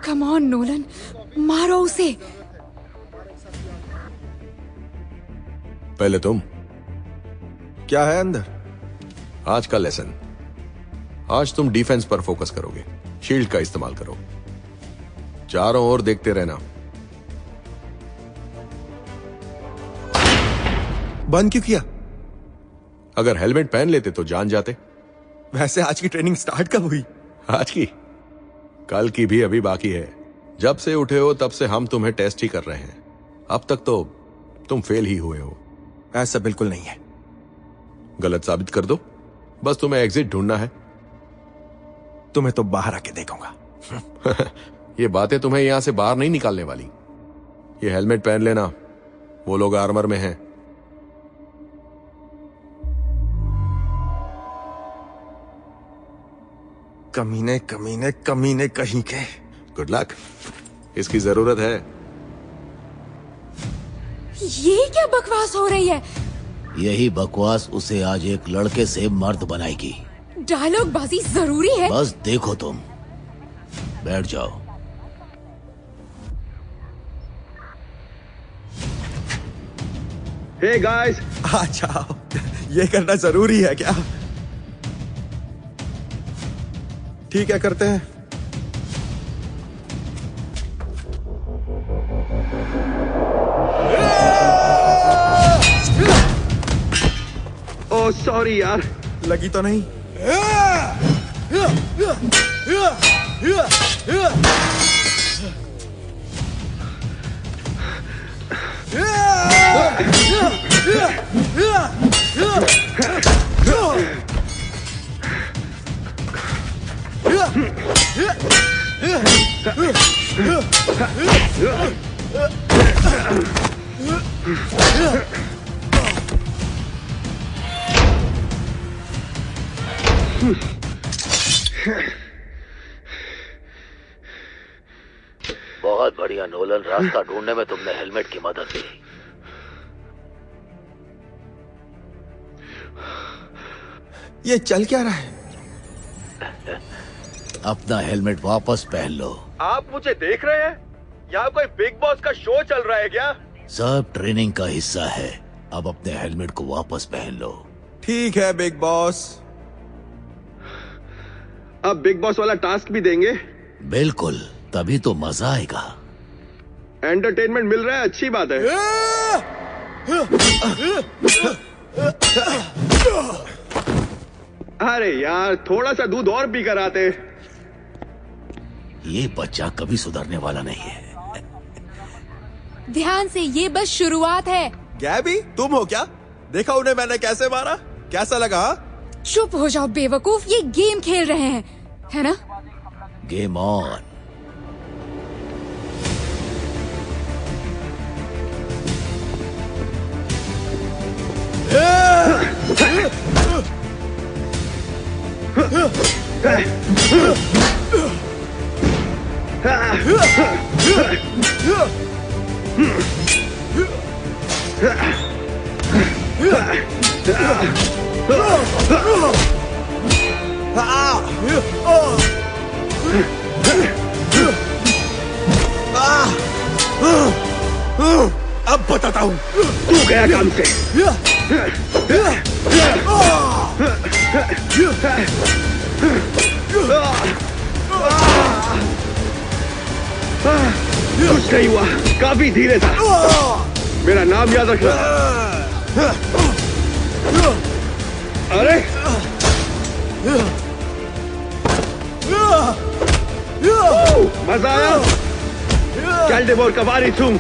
कम ऑन नोलन, मारो उसे। पहले तुम। क्या है अंदर? आज का लेसन। आज तुम डिफेंस पर फोकस करोगे, शील्ड का इस्तेमाल करो, चारों ओर देखते रहना। बंद क्यों किया? अगर हेलमेट पहन लेते तो जान जाते, वैसे आज की ट्रेनिंग स्टार्ट कब हुई? आज की? कल की भी अभी बाकी है। जब से उठे हो तब से हम तुम्हें टेस्ट ही कर रहे हैं। अब तक तो तुम फेल ही हुए हो। ऐसा बिल्कुल नहीं है। गलत साबित कर दो, बस तुम्हें एग्जिट ढूंढना है। तुम्हें तो बाहर आके देखूंगा। ये बातें तुम्हें यहां से बाहर नहीं निकालने वाली। ये हेलमेट पहन लेना, वो लोग आर्मर में हैं। कमीने कमीने कमीने कहीं के। गुड लक, इसकी जरूरत है। ये क्या बकवास हो रही है? यही बकवास उसे आज एक लड़के से मर्द बनाएगी। डायलॉग बाजी जरूरी है। बस देखो तुम, बैठ जाओ। हे गाइस, आ जाओ। ये करना जरूरी है क्या? ठीक है, करते हैं। ओह सॉरी यार, लगी तो नहीं? बहुत बढ़िया नोलन, रास्ता ढूंढने में तुमने हेलमेट की मदद ली। ये चल क्या रहा है? अपना हेलमेट वापस पहन लो। आप मुझे देख रहे हैं? यहाँ कोई बिग बॉस का शो चल रहा है क्या? सब ट्रेनिंग का हिस्सा है। अब अपने हेलमेट को वापस पहन लो। ठीक है बिग बॉस। अब बिग बॉस वाला टास्क भी देंगे? बिल्कुल, तभी तो मजा आएगा। एंटरटेनमेंट मिल रहा है, अच्छी बात है। अरे यार, थोड़ा सा दूध और पी कर आते। ये बच्चा कभी सुधरने वाला नहीं है। ध्यान से, ये बस शुरुआत है। गैबी, तुम हो क्या? देखा उन्हें मैंने कैसे मारा? कैसा लगा? चुप हो जाओ बेवकूफ, ये गेम खेल रहे हैं, है ना? Game on. अब बताता हूँ। तू गया काम से। कुछ नहीं हुआ, काफी धीरे था। मेरा नाम याद रखना। अरे मजा आया? कैल्डेमोर का वारिस हूं।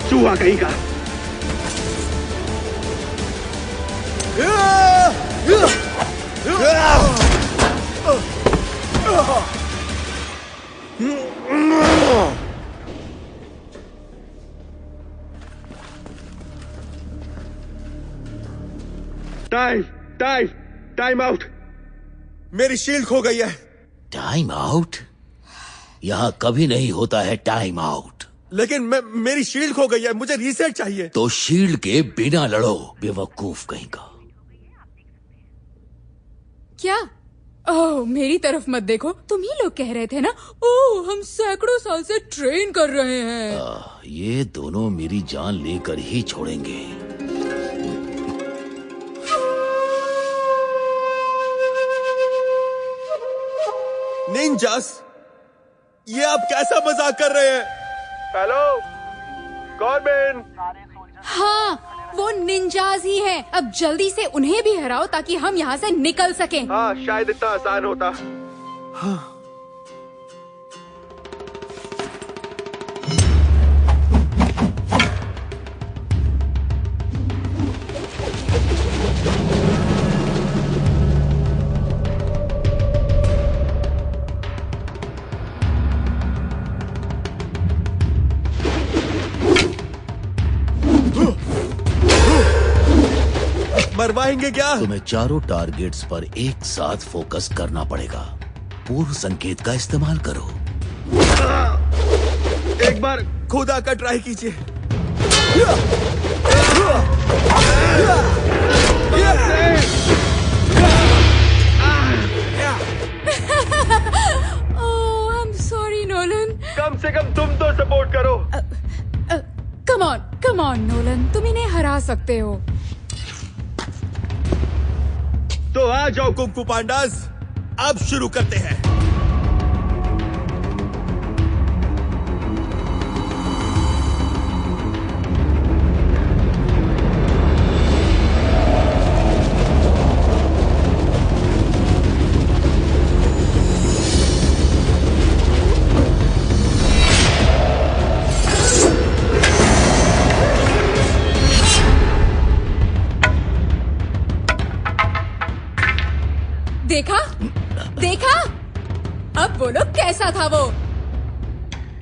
चूहा कहीं का। Time time time out. मेरी शील्ड खो गई है। Time out? यहाँ कभी नहीं होता है टाइम आउट। लेकिन मेरी शील्ड खो गई है, मुझे रीसेट चाहिए। तो शील्ड के बिना लड़ो, बेवकूफ कहीं का। क्या? ओह, मेरी तरफ मत देखो। तुम ही लोग कह रहे थे ना, ओह हम सैकड़ों साल से ट्रेन कर रहे हैं। ये दोनों मेरी जान लेकर ही छोड़ेंगे। निंजास, ये आप कैसा मजाक कर रहे हैं? Hello, Corbin. हाँ, वो निंजाज ही हैं। अब जल्दी से उन्हें भी हराओ ताकि हम यहाँ से निकल सकें। हाँ, शायद इतना आसान होता। हाँ। मरवाएंगे क्या? तुम्हें चारों टारगेट्स पर एक साथ फोकस करना पड़ेगा। पूर्व संकेत का इस्तेमाल करो। एक बार खुदा का ट्राई कीजिए। ओह, आई एम सॉरी नोलन। कम से कम तुम तो सपोर्ट करो। कम ऑन नोलन, तुम इन्हें हरा सकते हो। तो आ जाओ कुंफू पांडास, अब शुरू करते हैं। देखा? अब बोलो कैसा था वो?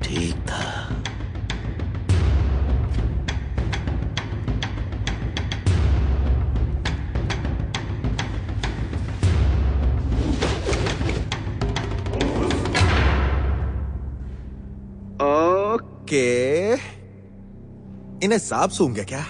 ठीक था। ओके, इन्हें सांप सूंघ गया क्या?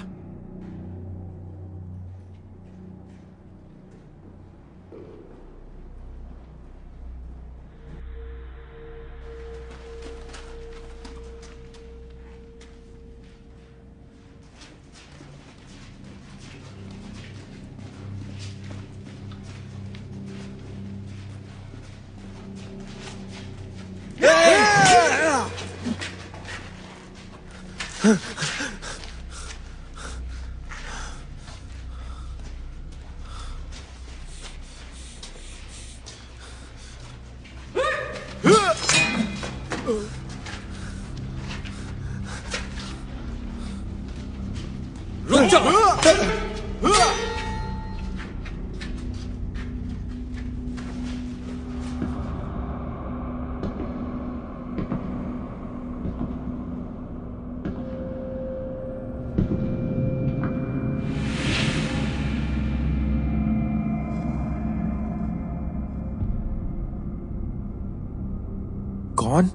कौन?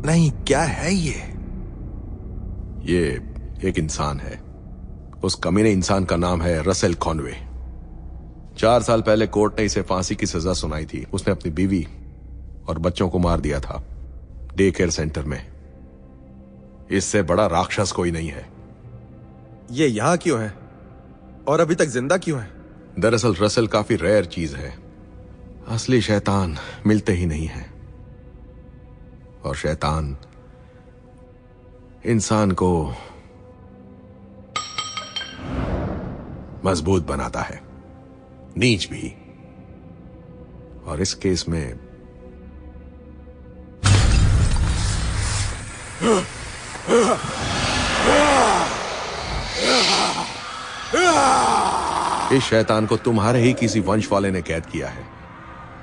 नहीं, क्या है ये? ये एक इंसान है। उस कमीने इंसान का नाम है रसेल कॉनवे। 4 साल पहले कोर्ट ने इसे फांसी की सजा सुनाई थी। उसने अपनी बीवी और बच्चों को मार दिया था डे केयर सेंटर में। इससे बड़ा राक्षस कोई नहीं है। ये यहां क्यों है और अभी तक जिंदा क्यों है? दरअसल रसेल काफी रेयर चीज है। असली शैतान मिलते ही नहीं है, और शैतान इंसान को मजबूत बनाता है, नीच भी। और इस केस में इस शैतान को तुम्हारे ही किसी वंश वाले ने कैद किया है।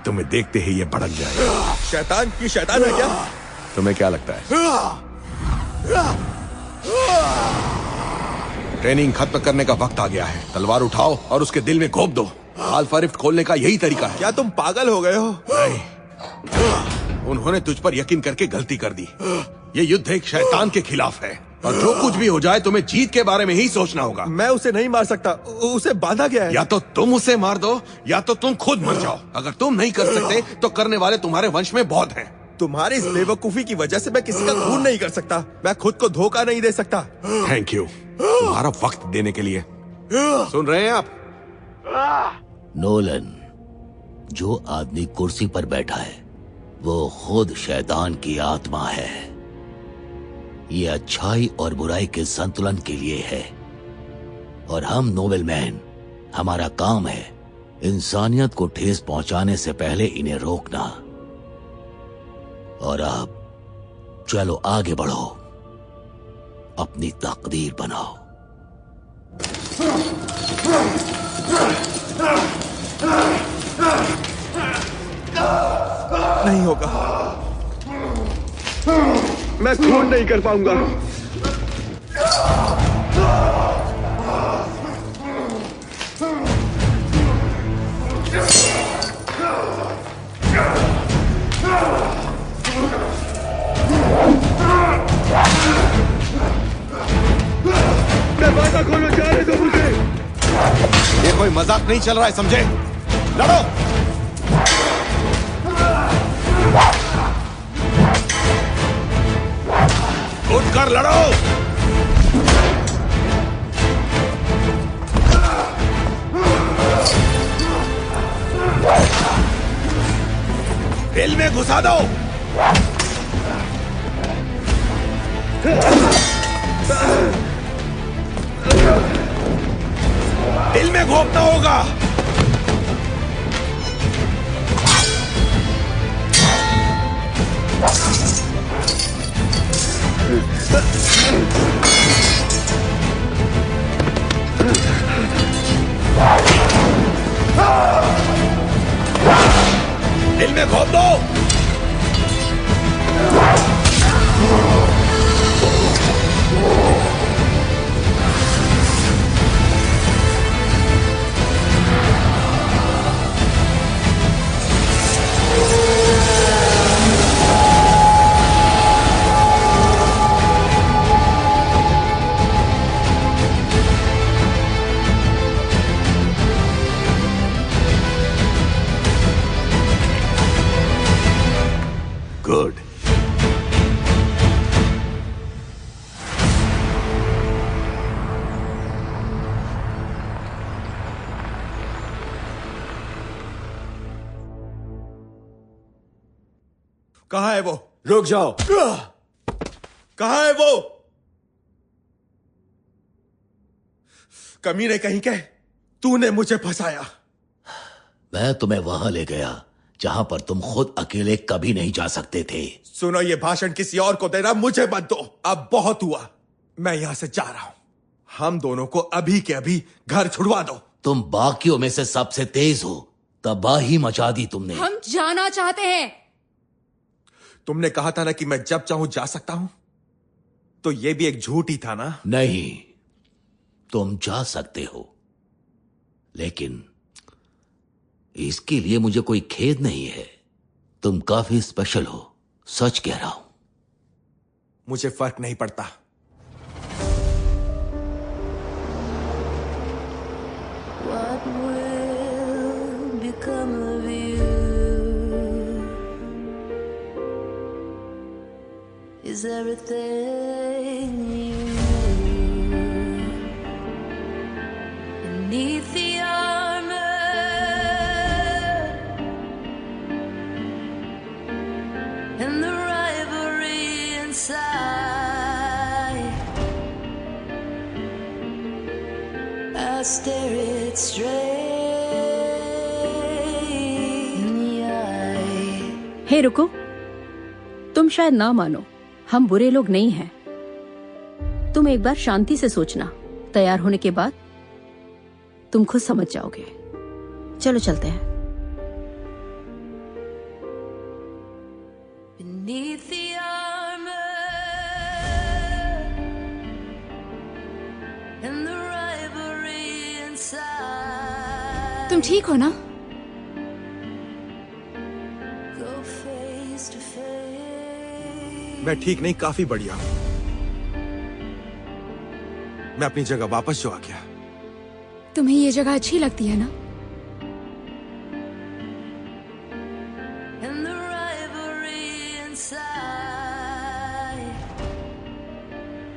तुम्हें देखते ही ये भड़क जाएगा। शैतान की शैतान है क्या? तुम्हें क्या लगता है? ट्रेनिंग खत्म करने का वक्त आ गया है। तलवार उठाओ और उसके दिल में घोंप दो। अल्फा रिफ्ट खोलने का यही तरीका है। क्या तुम पागल हो गए हो? नहीं, उन्होंने तुझ पर यकीन करके गलती कर दी। ये युद्ध एक शैतान के खिलाफ है, और जो कुछ भी हो जाए तुम्हें जीत के बारे में ही सोचना होगा। मैं उसे नहीं मार सकता, उसे बांधा गया है। या तो तुम उसे मार दो या तो तुम खुद मर जाओ। अगर तुम नहीं कर सकते तो करने वाले तुम्हारे वंश में बहुत हैं। तुम्हारी इस बेवकूफी की वजह से मैं किसी का खून नहीं कर सकता। मैं खुद को धोखा नहीं दे सकता। थैंक यू तुम्हारा वक्त देने के लिए। सुन रहे हैं आप? नोलन, जो आदमी कुर्सी पर बैठा है वो खुद शैतान की आत्मा है। ये अच्छाई और बुराई के संतुलन के लिए है। और हम नोबल मैन, हमारा काम है इंसानियत को ठेस पहुंचाने से पहले इन्हें रोकना। और अब चलो आगे बढ़ो, अपनी तकदीर बनाओ। नहीं होगा, मैं खून नहीं कर पाऊंगा। दरवाजा खोलो, जाने दो मुझे। ये कोई मजाक नहीं चल रहा है, समझे? लड़ो। उठकर लड़ो। दिल में घुसा दो। दिल में घोंपना होगा। दिल में घोंप दो। गुड। कहाँ है वो? रुक जाओ। कहाँ है वो? कमीने कहीं के, तूने मुझे फंसाया। मैं तुम्हें वहां ले गया जहां पर तुम खुद अकेले कभी नहीं जा सकते थे। सुनो, ये भाषण किसी और को देना मुझे मत दो। अब बहुत हुआ, मैं यहां से जा रहा हूं। हम दोनों को अभी के अभी घर छुड़वा दो। तुम बाकियों में से सबसे तेज हो, तबाही मचा दी तुमने। हम जाना चाहते हैं। तुमने कहा था ना कि मैं जब चाहूं जा सकता हूं, तो ये भी एक झूठ ही था ना? नहीं, तुम जा सकते हो, लेकिन इसके लिए मुझे कोई खेद नहीं है। तुम काफी स्पेशल हो, सच कह रहा हूं। मुझे फर्क नहीं पड़ता। What will become of you? Is everything you knew beneath the armor and the rivalry inside? I stare it straight in the eye. हे रुको, तुम शायद ना मानो, हम बुरे लोग नहीं हैं। तुम एक बार शांति से सोचना, तैयार होने के बाद तुम खुद समझ जाओगे। चलो चलते हैं। Beneath the armor and the rivalry inside. तुम ठीक हो ना? Go face to face. मैं ठीक नहीं, काफी बढ़िया हूं। मैं अपनी जगह वापस जो आ गया। तुम्हें ये जगह अच्छी लगती है ना? And the rivalry inside.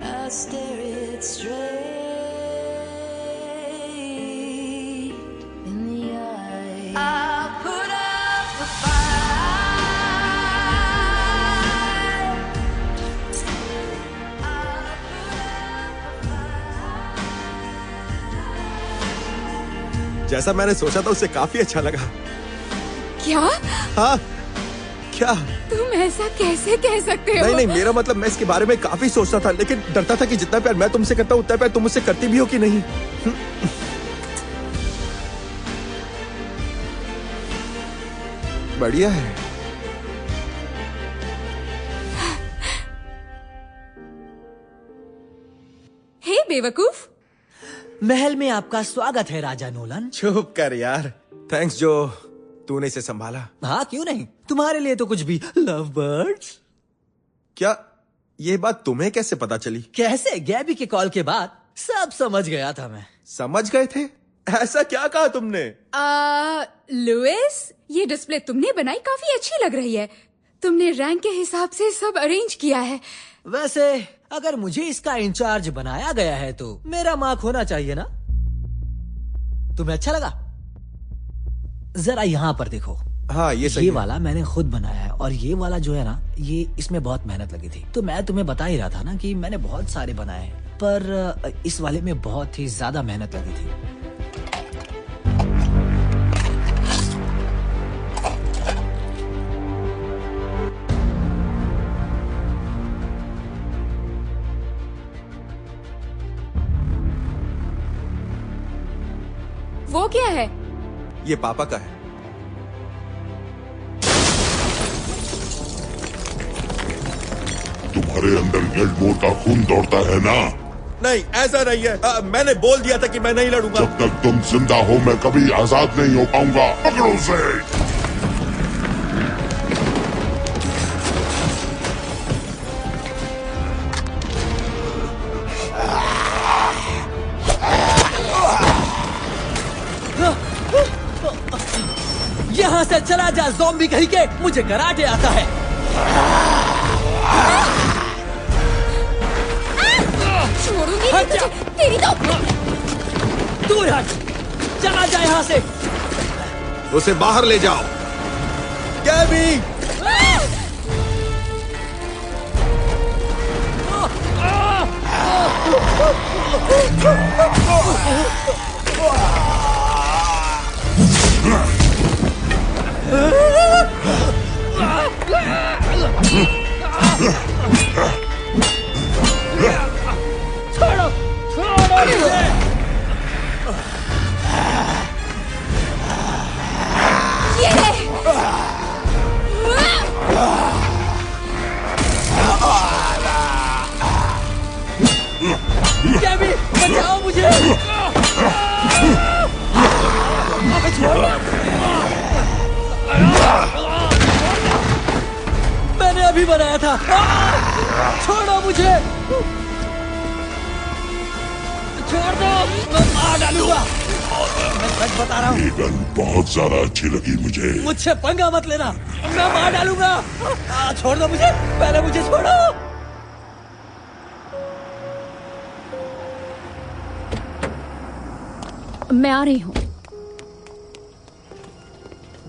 I stare it straight in the eye. I'll put up a fight. I'll put up a fight. जैसा मैंने सोचा था उससे काफी अच्छा लगा। क्या? हाँ, क्या? तुम ऐसा कैसे कह सकते हो? नहीं, मेरा मतलब मैं इसके बारे में काफी सोचता था, लेकिन डरता था कि जितना प्यार मैं तुमसे करता हूँ उतना प्यार तुम मुझसे करती भी हो कि नहीं। बढ़िया है। हे बेवकूफ, महल में आपका स्वागत है राजा नोलन। चुप कर यार। थैंक्स जो तूने इसे संभाला। हाँ क्यों नहीं, तुम्हारे लिए तो कुछ भी। Love birds. क्या ये बात तुम्हें कैसे पता चली? कैसे? गैबी के कॉल के बाद सब समझ गया था मैं। समझ गए थे? ऐसा क्या कहा तुमने? लुइस, ये डिस्प्ले तुमने बनाई काफी अच्छी लग रही है। तुमने रैंक के हिसाब से सब अरेंज किया है। वैसे अगर मुझे इसका इंचार्ज बनाया गया है तो मेरा मार्क होना चाहिए ना? तुम्हें अच्छा लगा? जरा यहाँ पर देखो। हाँ ये सही ये है। वाला मैंने खुद बनाया है और ये वाला जो है ना, ये इसमें बहुत मेहनत लगी थी। तो मैं तुम्हें बता ही रहा था ना कि मैंने बहुत सारे बनाए, पर इस वाले में बहुत ही ज्यादा मेहनत लगी थी। वो क्या है? ये पापा का है। तुम्हारे अंदर गिल्डमोर का खून दौड़ता है ना? नहीं ऐसा नहीं है। मैंने बोल दिया था कि मैं नहीं लड़ूंगा। जब तक तुम जिंदा हो मैं कभी आजाद नहीं हो पाऊंगा। पकड़ो उसे। यहाँ से चला जा ज़ॉम्बी कहीं के, मुझे कराटे आता है। छोड़ूंगी नहीं तुझे, तेरी तो। दूर हट, चला जा यहाँ से। उसे बाहर ले जाओ। गैबी! छोड़ो, छोड़ो मुझे। ये ले। गैबी, बचाओ मुझे। अबे छोड़ो। मैंने अभी बनाया था। छोड़ो मुझे। छोड़ दो, मैं मार डालूंगा। मैं सच बता रहा हूँ। ये गन बहुत ज्यादा अच्छी लगी मुझे। मुझसे पंगा मत लेना, मैं मार डालूंगा। छोड़ दो मुझे, पहले मुझे छोड़ो। मैं आ रही हूँ।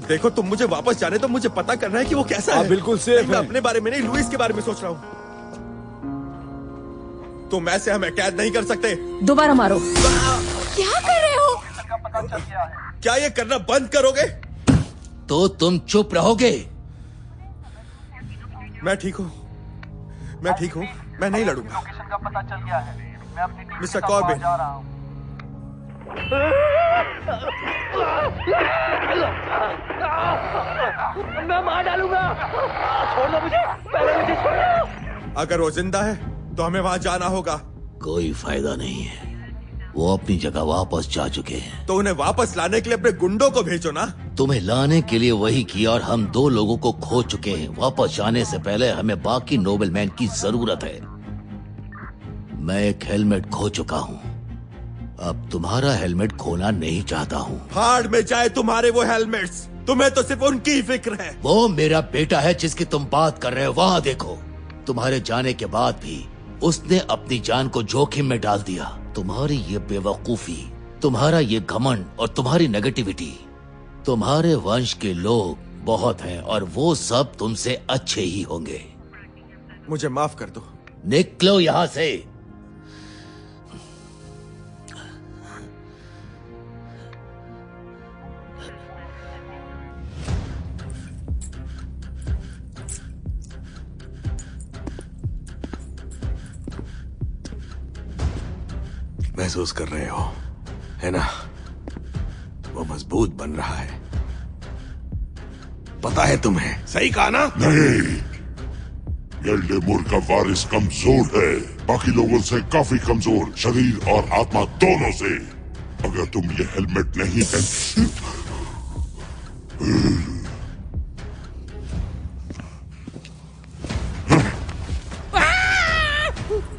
देखो तुम मुझे वापस जाने तो मुझे पता करना है कि वो कैसा है। बिल्कुल सेफ मैं है। अपने बारे में नहीं, लुइस के बारे में सोच रहा हूँ। तुम ऐसे हमें कैद नहीं कर सकते। दोबारा मारो। क्या कर रहे हो? क्या ये करना बंद करोगे? तो तुम चुप रहोगे? मैं ठीक हूँ, मैं ठीक हूँ, मैं नहीं लड़ूंगा। मिस्टर कॉर्बिन, मैं मार डालूंगा। छोड़ दो मुझे, पहले मुझे छोड़ो। अगर वो जिंदा है तो हमें वहां जाना होगा। कोई फायदा नहीं है, वो अपनी जगह वापस जा चुके हैं। तो उन्हें वापस लाने के लिए अपने गुंडों को भेजो ना। तुम्हें लाने के लिए वही किया और हम 2 लोगों को खो चुके हैं। वापस जाने से पहले हमें बाकी नोबलमैन की जरूरत है। मैं एक हेलमेट खो चुका हूँ, अब तुम्हारा हेलमेट खोना नहीं चाहता हूँ। फाड़ में जाए तुम्हारे वो हेलमेट्स, तुम्हें तो सिर्फ उनकी ही फिक्र है। वो मेरा बेटा है जिसकी तुम बात कर रहे हो, वहाँ देखो। तुम्हारे जाने के बाद भी उसने अपनी जान को जोखिम में डाल दिया। तुम्हारी ये बेवकूफी, तुम्हारा ये घमंड और तुम्हारी नेगेटिविटी। तुम्हारे वंश के लोग बहुत हैं और वो सब तुमसे अच्छे ही होंगे। मुझे माफ कर दो। निकलो यहाँ से। महसूस कर रहे हो, है ना? वो मजबूत बन रहा है। पता है तुम्हें, सही कहा ना? नहीं, गेल्डेमोर का वारिस कमजोर है, बाकी लोगों से काफी कमजोर, शरीर और आत्मा दोनों से। अगर तुम ये हेलमेट नहीं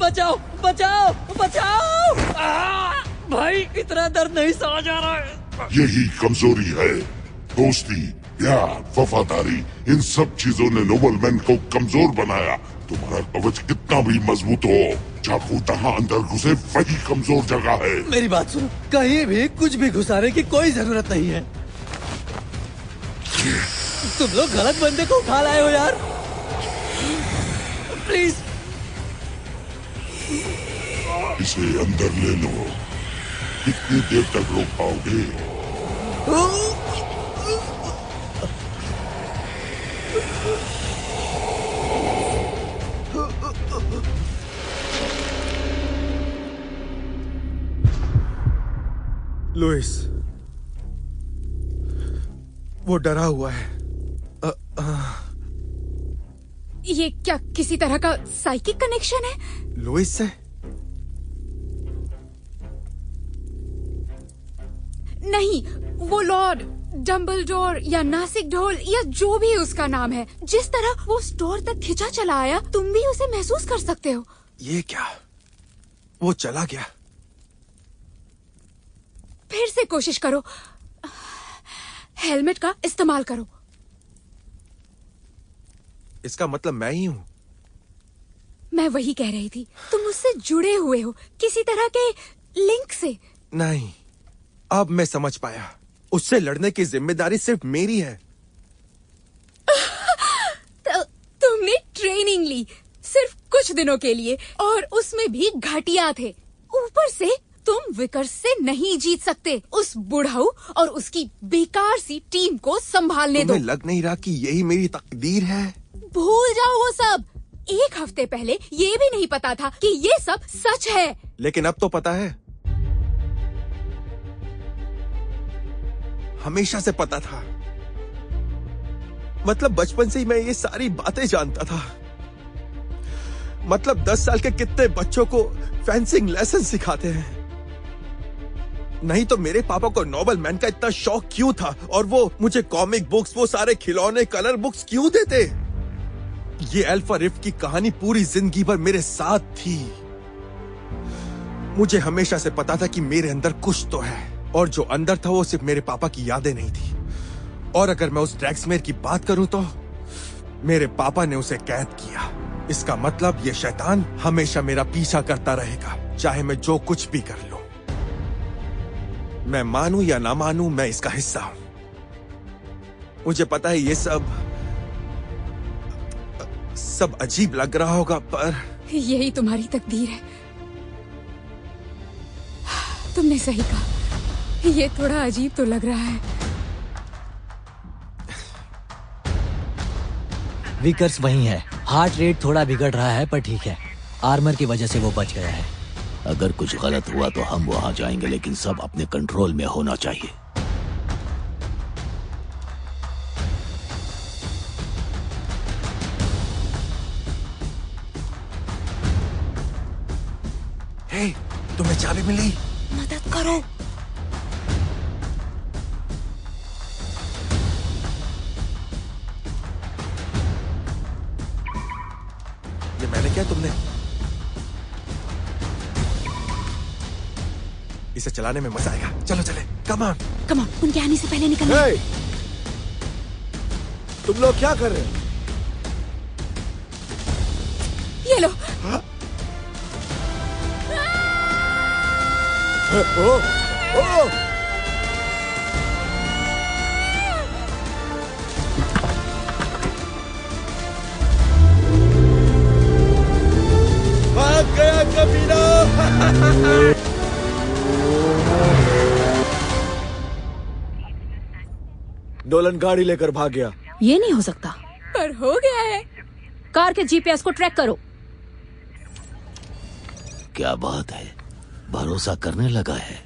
बचाओ बचाओ बचाओ! भाई इतना दर्द नहीं सहा जा रहा है। यही कमजोरी है। दोस्ती, प्यार, वफादारी, इन सब चीजों ने नोबलमैन को कमजोर बनाया। तुम्हारा कवच कितना भी मजबूत हो, चाकू जहाँ अंदर घुसे वही कमजोर जगह है। मेरी बात सुनो, कहीं भी कुछ भी घुसाने की कोई जरूरत नहीं है। तुम लोग गलत बंदे को उठा लाए हो यार। प्लीज इसे अंदर ले लो। कितनी देर तक रोक पाओगे? लुइस, वो डरा हुआ है। ये क्या किसी तरह का साइकिक कनेक्शन है? लुइस से? नहीं, वो लॉर्ड डम्बलडोर या नासिक ढोल या जो भी उसका नाम है, जिस तरह वो स्टोर तक खिंचा चला आया, तुम भी उसे महसूस कर सकते हो। ये क्या? वो चला गया। फिर से कोशिश करो। हेलमेट का इस्तेमाल करो। इसका मतलब मैं ही हूँ। मैं वही कह रही थी, तुम उससे जुड़े हुए हो किसी तरह के लिंक से। नहीं, अब मैं समझ पाया। उससे लड़ने की जिम्मेदारी सिर्फ मेरी है। तुमने ट्रेनिंग ली सिर्फ कुछ दिनों के लिए, और उसमें भी घटिया थे। ऊपर से तुम विकर्स से नहीं जीत सकते। उस बुढ़ाऊ और उसकी बेकार सी टीम को संभालने दो। तुम्हें लग नहीं रहा कि यही मेरी तकदीर है? भूल जाओ वो सब। एक हफ्ते पहले ये भी नहीं पता था कि ये सब सच है। लेकिन अब तो पता है। हमेशा से पता था। मतलब बचपन से ही मैं ये सारी बातें जानता था। मतलब 10 साल के कितने बच्चों को फेंसिंग लेसन सिखाते हैं। नहीं तो मेरे पापा को नोबल मैन का इतना शौक क्यों था, और वो मुझे कॉमिक बुक्स, वो सारे खिलौने, कलर बुक्स क्यों देते? ये अल्फा रिफ्ट की कहानी पूरी जिंदगी भर मेरे साथ थी। मुझे हमेशा से पता था कि मेरे अंदर कुछ तो है, और जो अंदर था वो सिर्फ मेरे पापा की यादें नहीं थी। और अगर मैं उस ड्रैक्समेयर की बात करूं तो मेरे पापा ने उसे कैद किया। इसका मतलब ये शैतान हमेशा मेरा पीछा करता रहेगा, चाहे मैं जो कुछ भी कर लूं। मैं मानूं या ना मानूं, मैं इसका हिस्सा हूं। मुझे पता है ये सब अजीब लग रहा होगा, पर यही तुम्हारी तकदीर है। तुमने सही कहा, ये थोड़ा अजीब तो लग रहा है। विकर्स वही है। हार्ट रेट थोड़ा बिगड़ रहा है, पर ठीक है। आर्मर की वजह से वो बच गया है। अगर कुछ गलत हुआ तो हम वहां जाएंगे, लेकिन सब अपने कंट्रोल में होना चाहिए। हे, तुम्हें चाबी मिली? मदद करो। ये मैंने क्या, तुमने? इसे चलाने में मजा आएगा। चलो चले, कम ऑन। कम ऑन, उनके आने से पहले निकलना। hey! तुम लोग क्या कर रहे हो? ये लो। भाग गया कमीना। नोलन गाड़ी लेकर भाग गया। ये नहीं हो सकता। पर हो गया है। कार के जीपीएस को ट्रैक करो। क्या बात है? भरोसा करने लगा है।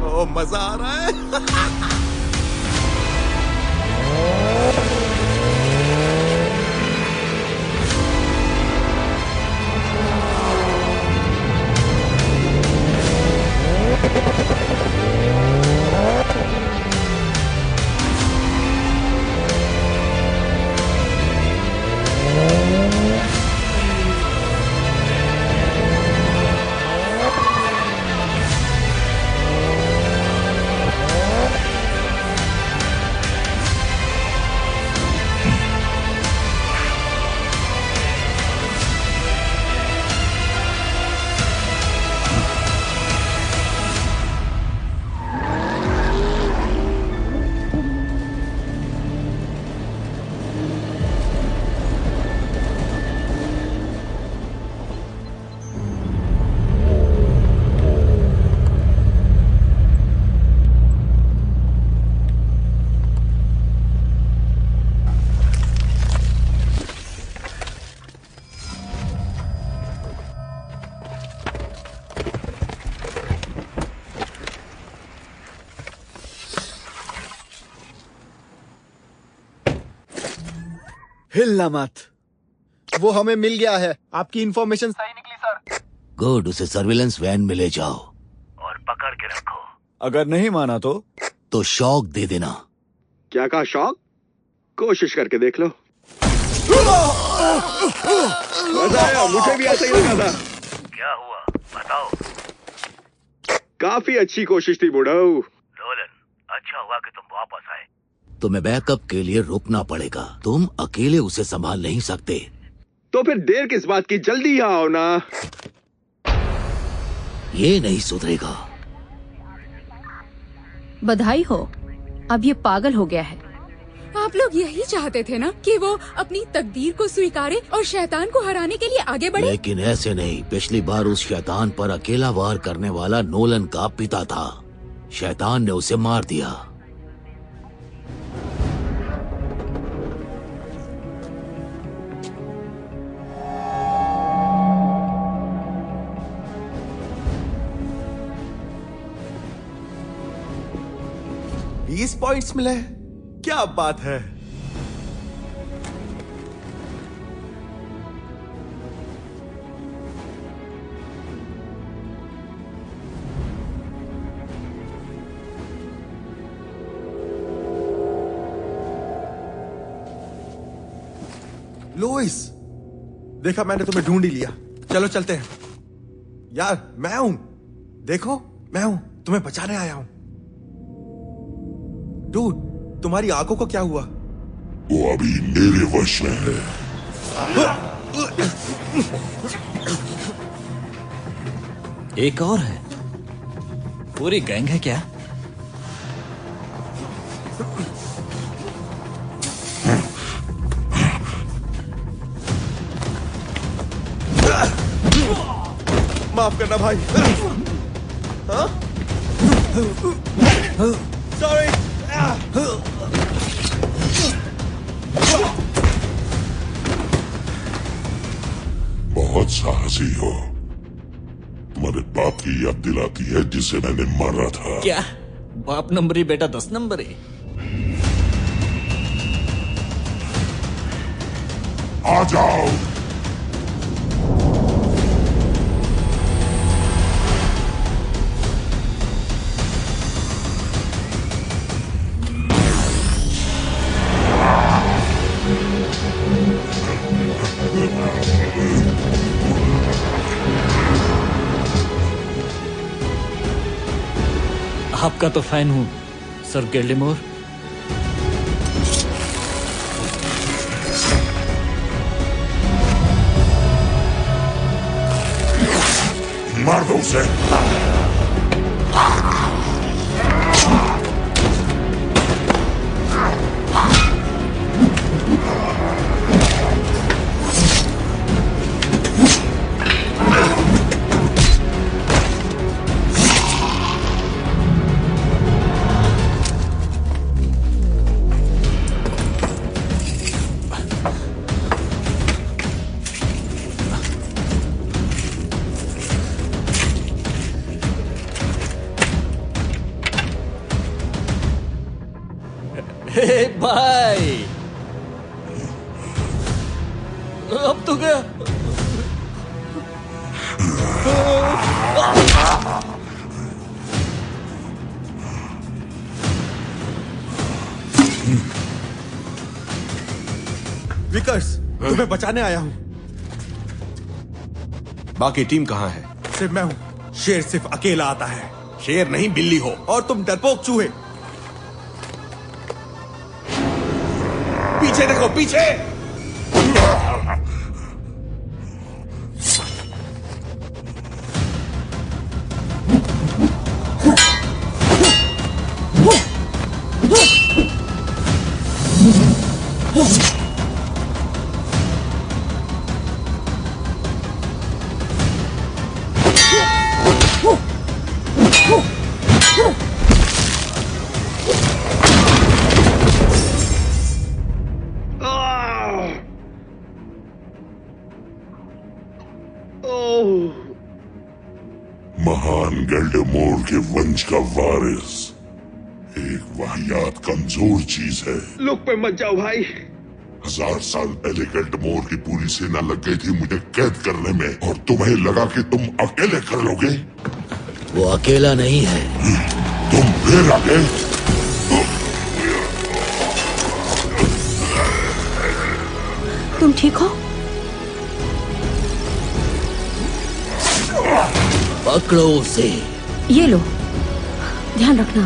ओ, मजा आ रहा है। हिलना मत। वो हमें मिल गया है। आपकी इंफॉर्मेशन सही निकली सर। गुड, उसे सर्विलेंस वैन में ले जाओ और पकड़ के रखो। अगर नहीं माना तो शॉक दे देना। क्या कहा? शॉक? कोशिश करके देख लो। मजा आया, मुझे भी ऐसा ही लगा था। क्या हुआ बताओ। काफी अच्छी कोशिश थी बुढ़ऊ। नोलन, अच्छा हुआ कि तुम वापस आए। तुम्हें बैकअप के लिए रुकना पड़ेगा। तुम अकेले उसे संभाल नहीं सकते। तो फिर देर किस बात की, जल्दी आओ ना। ये नहीं सुधरेगा। बधाई हो, अब ये पागल हो गया है। आप लोग यही चाहते थे ना कि वो अपनी तकदीर को स्वीकारे और शैतान को हराने के लिए आगे बढ़े। लेकिन ऐसे नहीं। पिछली बार उस शैतान पर अकेला वार करने वाला नोलन का पिता था। शैतान ने उसे मार दिया। बीस पॉइंट्स मिले। क्या बात है। लोइस, देखा, मैंने तुम्हें ढूंढ ही लिया। चलो चलते हैं। यार मैं हूं, देखो मैं हूं, तुम्हें बचाने आया हूं। डूड, तुम्हारी आंखों को क्या हुआ? वो अभी मेरे वश में है। एक और है। पूरी गैंग है क्या? माफ करना भाई। हाँ? सॉरी। बहुत साहसी हो। तुम्हारे बाप की याद दिलाती है जिसे मैंने मारा था। क्या बाप नंबरी बेटा 10 नंबरी? आ जाओ। आपका तो फैन हूं सर गिल्डेमोर। मार दो उसे। तो गया। विकर्स, तुम्हें बचाने आया हूं। बाकी टीम कहां है? सिर्फ मैं हूं। शेर सिर्फ अकेला आता है। शेर नहीं, बिल्ली हो। और तुम डरपोक चूहे। पीछे देखो, पीछे। महान गेल्डेमोर के वंश का वारिस एक वाहियात कमजोर चीज है। लुक पे मत जाओ भाई। 1000 साल पहले गेल्डेमोर की पूरी सेना लग गई थी मुझे कैद करने में, और तुम्हें लगा कि तुम अकेले कर लोगे। वो अकेला नहीं है। तुम फिर आ गए। तुम ठीक हो? पकड़ो उसे। ये लो, ध्यान रखना।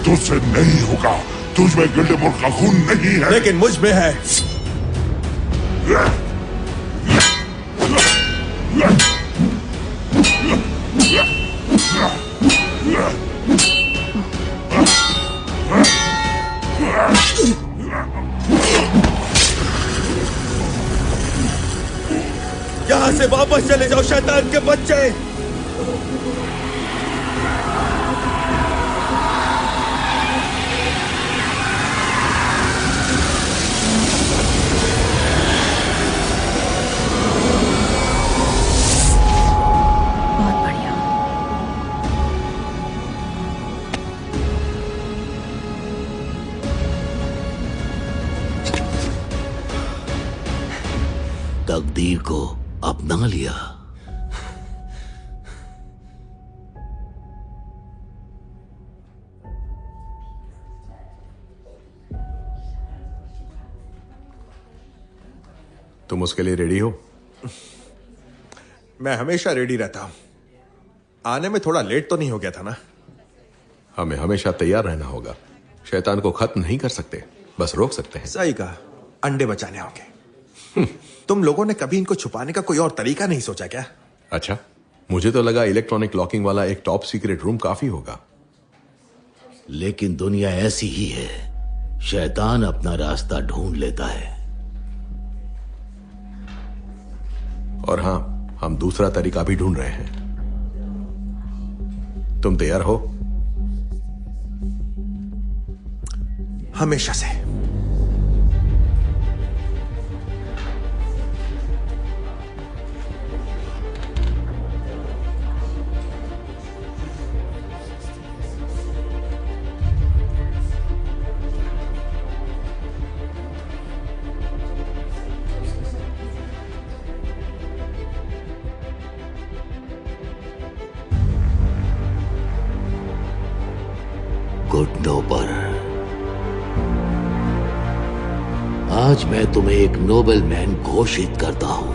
तुझसे नहीं होगा। तुझ में गेल्डेमोर का खून नहीं है, लेकिन मुझ में है। यहां से वापस चले जाओ शैतान के बच्चे। बहुत बढ़िया। तकदीर को अपना लिया। तुम उसके लिए रेडी हो? मैं हमेशा रेडी रहता हूं। आने में थोड़ा लेट तो नहीं हो गया था ना? हमें हमेशा तैयार रहना होगा। शैतान को खत्म नहीं कर सकते, बस रोक सकते हैं। सही कहा। अंडे बचाने होंगे। तुम लोगों ने कभी इनको छुपाने का कोई और तरीका नहीं सोचा क्या? अच्छा, मुझे तो लगा इलेक्ट्रॉनिक लॉकिंग वाला एक टॉप सीक्रेट रूम काफी होगा। लेकिन दुनिया ऐसी ही है। शैतान अपना रास्ता ढूंढ लेता है। और हां, हम दूसरा तरीका भी ढूंढ रहे हैं। तुम तैयार हो? हमेशा से। घुटनों पर। आज मैं तुम्हें एक नोबल मैन घोषित करता हूं।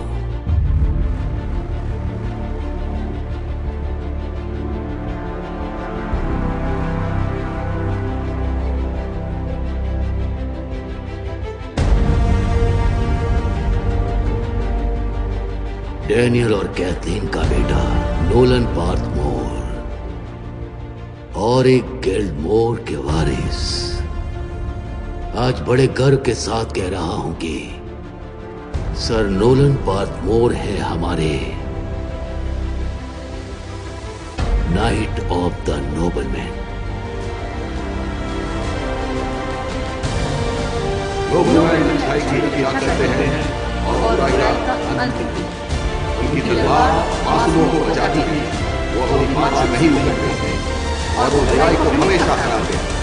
डैनियल और कैथलीन का बेटा नोलन पार्थमोर और एक गिल्डमोर के वारिस। आज बड़े गर्व के साथ कह रहा हूं कि सर नोलन पार्थमोर है हमारे night of the nobleman. Nobleman अच्छाई की रक्षा करते हैं और बुराई का अंत। उनकी तलवार मासूमों को बचाती है। वो अपनी बात से नहीं मुकरते हैं और वो बुराई को हमेशा हराते हैं।